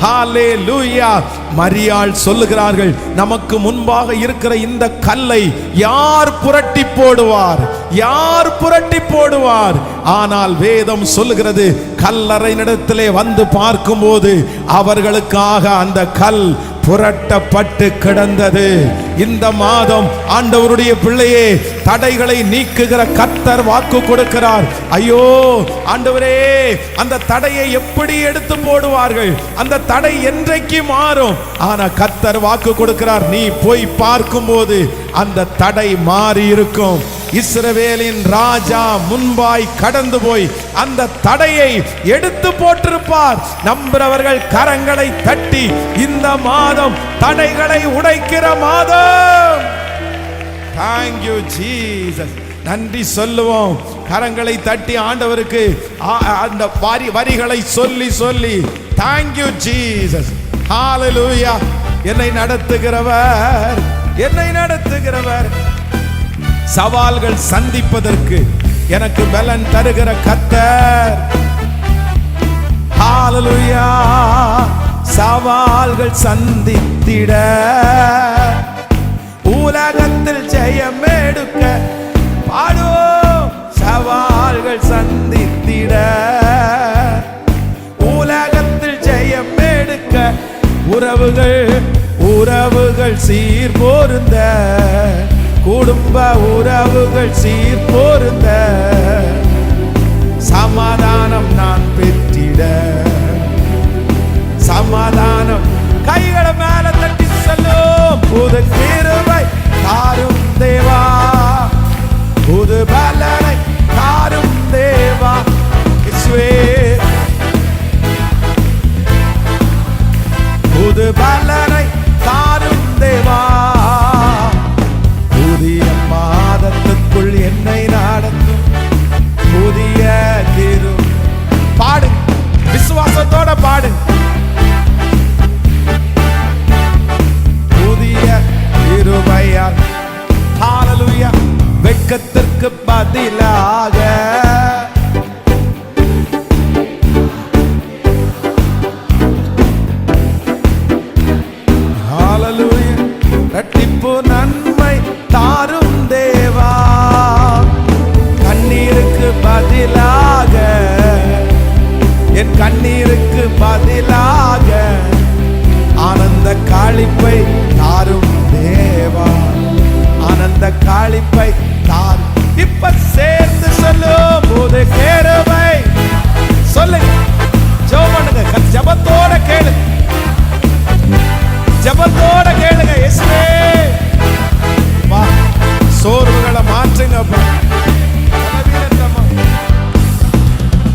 ஹல்லேலூயா. மரியாள் சொல்லுகிறார்கள், நமக்கு முன்பாக இருக்கிற இந்த கல்லை யார் புரட்டி போடுவார்? யார் புரட்டி போடுவார்? ஆனால் வேதம் சொல்லுகிறது, கல்லறையினிடத்திலே வந்து பார்க்கும்போது அவர்களுக்காக அந்த கல் புரட்டப்பட்டு கிடந்தது. இந்த மாதம் ஆண்டவருடைய பிள்ளையே, தடைகளை நீக்குகிற கர்த்தர் வாக்கு கொடுக்கிறார். ஐயோ ஆண்டவரே, அந்த தடையை எப்படி எடுத்து போடுவார்கள்? அந்த தடை என்றைக்கு மாறும்? ஆனா கர்த்தர் வாக்கு கொடுக்கிறார், நீ போய் பார்க்கும்போது அந்த தடை மாறி இருக்கும். இஸ்ரவேலின் ராஜா முன்பாய் கடந்து போய் அந்த தடையை எடுத்து போட்டிருப்பார். நம்புறவர்கள் கரங்களை தட்டி, இந்த மாதம் தடைகளை உடைக்கிற மாதம். Thank you Jesus. நன்றி சொல்லுவோம். கரங்களை தட்டி ஆண்டவருக்கு அந்த வரிகளை சொல்லி சொல்லி Thank you Jesus. Hallelujah. என்னை நடத்துகிறவர், என்னை நடத்துகிறவர், சவால்கள் சந்திப்பதற்கு எனக்கு பலன் தருகிற கர்த்தர். ஹல்லேலூயா. சவால்கள் சந்தித்திட, உலகத்தில் ஜெயம் எடுக்க பாடுவோம். சவால்கள் சந்தித்திட, உலகத்தில் ஜெயம் எடுக்க, உறவுகள் சீர் பொருந்த, குடும்ப உறவுகள் சீர் பொருந்த, சமாதானம் நான் பெற்றிட. சமாதானம். கைகளை மேல தட்டி சொல்லும், புது கிருபை தாரும் தேவா, புது பலனை தாரும் தேவா. இயேசுவே, புது பலனை தாரும் தேவா. புதிய மாதத்துக்குள் என்னை நடத்தும் புதிய கிருபை. பாடு, விசுவாசத்தோட பாடு. புதிய கிருபையால். ஹல்லேலூயா. வெட்கத்திற்கு பதிலாக ஹல்லேலூயா, இரட்டிப்பு நன்மை தாரும் தேவா. கண்ணீருக்கு பதிலாக, என் கண்ணீருக்கு பதிலாக ஆனந்த களிப்பை தாரும் தேவா. ஆனந்த களிப்பை தாரும். இப்ப சேர்ந்து சொல்லும், புது கிருபை. சொல்லுங்க, ஜெபம் பண்ணுங்க, ஜெபத்தோட கேளுங்க, ஜெபத்தோட கேளுங்க. இயேசுவே, வா, சோர்வுகளை மாற்றுங்கப்பா.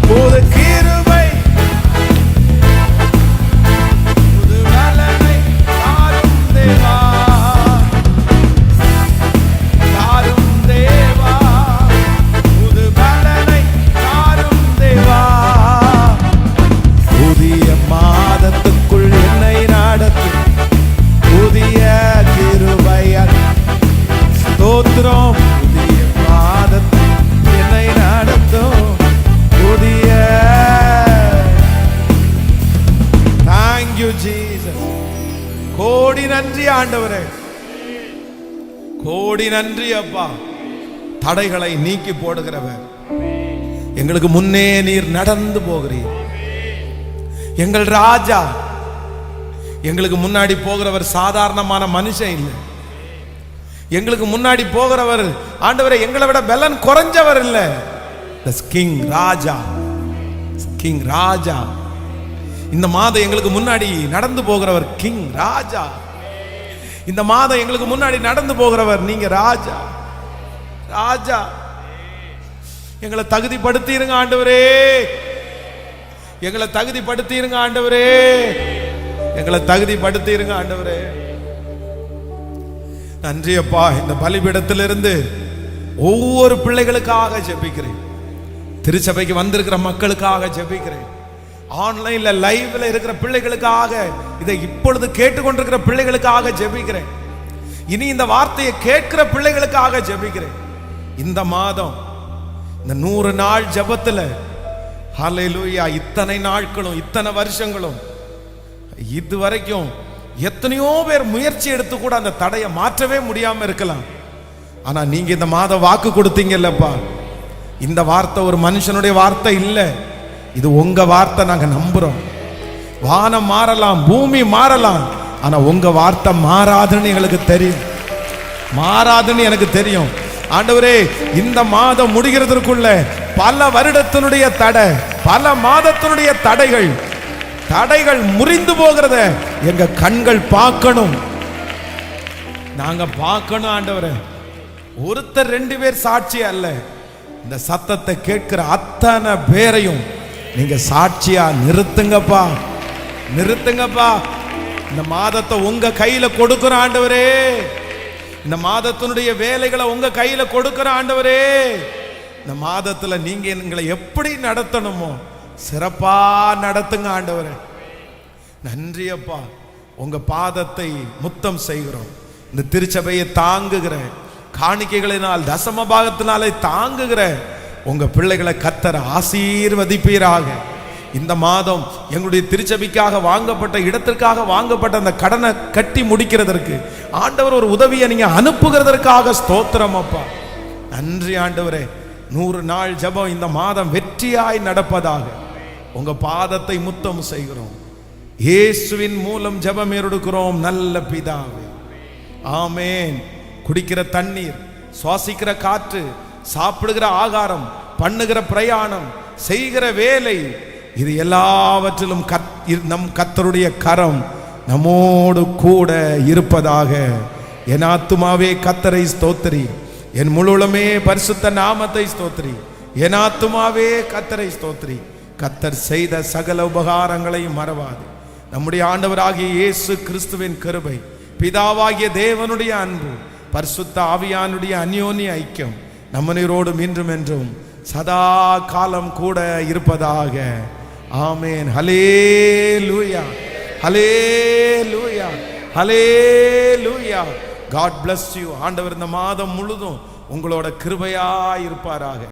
புது கிருபை, புது பலனை தாரும் தேவா, தாரும் தேவா, புது பலனை தாரும் தேவா. புதிய மாதத்துக்குள் என்னை நடத்தும் புதிய கிருபையால். ஸ்தோத்திரம். புதிய மாதத்தில் என்னை நடத்தும் புதிய. Thank you Jesus. கோடி நன்றி ஆண்டவரே, கோடி நன்றி அப்பா. தடைகளை நீக்கி போடுகிறவர், எங்களுக்கு முன்னே நீர் நடந்து போகிறீர். எங்கள் ராஜா, எங்களுக்கு முன்னாடி போகிறவர் சாதாரணமான மனுஷன் இல்லை. எங்களுக்கு முன்னாடி போகிறவர் ஆண்டவரே எங்களை விட பலன் குறைஞ்சவர் இல்லை. கிங் ராஜா, கிங் ராஜா. இந்த மாதம் எங்களுக்கு முன்னாடி நடந்து போகிறவர் கிங் ராஜா. இந்த மாதம் எங்களுக்கு முன்னாடி நடந்து போகிறவர் நீங்க ராஜா, ராஜா. எங்களை தகுதிப்படுத்திருங்க ஆண்டவரே, எங்களை தகுதிப்படுத்திருங்க ஆண்டவரே, எங்களை தகுதிப்படுத்திருங்க ஆண்டவரே. நன்றி அப்பா. இந்த பலிபீடத்திலிருந்து ஒவ்வொரு பிள்ளைகளுக்காக ஜெபிக்கிறேன். திருச்சபைக்கு வந்திருக்கிற மக்களுக்காக ஜெபிக்கிறேன். ஆன்லைன்ல லைவ்ல இருக்கிற பிள்ளைகளுக்காக, இதை இப்பொழுது கேட்டுக்கொண்டிருக்கிற பிள்ளைகளுக்காக ஜெபிக்கிறேன். இனி இந்த வார்த்தையை கேட்கிற பிள்ளைகளுக்காக ஜெபிக்கிறேன். இந்த மாதம் இந்த 100 நாள் ஜெபத்துல ஹல்லேலூயா, இத்தனை நாட்களும் இத்தனை வருஷங்களும் இதுவரைக்கும் எத்தனையோ பேர் முயற்சி எடுத்து கூட அந்த தடையை மாற்றவே முடியாம இருக்கலாம். ஆனா நீங்க இந்த மாதம் வாக்கு கொடுத்தீங்கல்லப்பா, இந்த வார்த்தை ஒரு மனுஷனுடைய வார்த்தை இல்லை, இது உங்க வார்த்தை. நாங்க நம்புறோம். வானம் மாறலாம், பூமி மாறலாம், ஆனா உங்க வார்த்தை மாறாதுன்னு எங்களுக்கு தெரியும், மாறாதுன்னு எனக்கு தெரியும். ஆண்டவரே, இந்த மாதம் முடிகிறதற்குள்ள பல வருடத்தினுடைய தடை, பல மாதத்தினுடைய தடைகள் முறிந்து போகிறத எங்க கண்கள் பார்க்கணும், நாங்க பார்க்கணும். ஆண்டவரே, ஒருத்தர் 2 பேர் சாட்சி அல்ல, இந்த சத்தத்தை கேட்கிற அத்தனை பேரையும் நீங்க சாட்சியா நிறுத்துங்கப்பா, நிறுத்துங்கப்பா. இந்த மாதத்தை உங்க கையில கொடுக்கிற ஆண்டவரே, இந்த மாதத்தினுடைய வேலைகளை உங்க கையில கொடுக்கிற ஆண்டவரே, இந்த மாதத்துல நீங்க எங்களை எப்படி நடத்தணுமோ சிறப்பா நடத்துங்க ஆண்டவரே. நன்றி அப்பா, உங்க பாதத்தை முத்தம் செய்கிறோம். இந்த திருச்சபையை தாங்குகிற காணிக்கைகளினால், தசம பாகத்தினாலே தாங்குகிற உங்க பிள்ளைகளை கர்த்தர் ஆசீர்வதிப்பீராக. இந்த மாதம் எங்களுடைய திருச்சபைக்காக வாங்கப்பட்ட இடத்திற்காக வாங்கப்பட்ட அந்த கடனை கட்டி முடிக்கிறதற்கு ஆண்டவர் ஒரு உதவியை நீங்க அனுப்புகிறதற்காக ஸ்தோத்திரம் அப்பா. நன்றி ஆண்டவரே. 100 நாள் ஜெபம் இந்த மாதம் வெற்றியாய் நடப்பதாக உங்க பாதத்தை முத்தம் செய்கிறோம். இயேசுவின் மூலம் ஜெபம் ஏறெடுக்கிறோம் நல்ல பிதாவே, ஆமென். குடிக்கிற தண்ணீர், சுவாசிக்கிற காற்று, சாப்பிடுகிற ஆகாரம், பண்ணுகிற பிரயாணம், செய்கிற வேலை, இது எல்லாவற்றிலும் நம் கர்த்தருடைய கரம் நம்மோடு கூட இருப்பதாக. என் ஆத்துமாவே கர்த்தரை ஸ்தோத்திரி, என் முழுவலுமே பரிசுத்த நாமத்தை ஸ்தோத்திரி. என் ஆத்துமாவே கர்த்தரை ஸ்தோத்திரி. கர்த்தர் செய்த சகல உபகாரங்களையும் மறவாது. நம்முடைய ஆண்டவராகிய இயேசு கிறிஸ்துவின் கிருபை, பிதாவாகிய தேவனுடைய அன்பு, பரிசுத்த ஆவியானுடைய அந்யோன்ய ஐக்கியம் நம்மனோடும் இன்றும் என்றும் சதா காலம் கூட இருப்பதாக. ஆமென். ஹல்லேலூயா, ஹல்லேலூயா, ஹல்லேலூயா. God bless you. ஆண்டவர் இந்த மாதம் முழுதும் உங்களோட கிருபையா இருப்பாராக.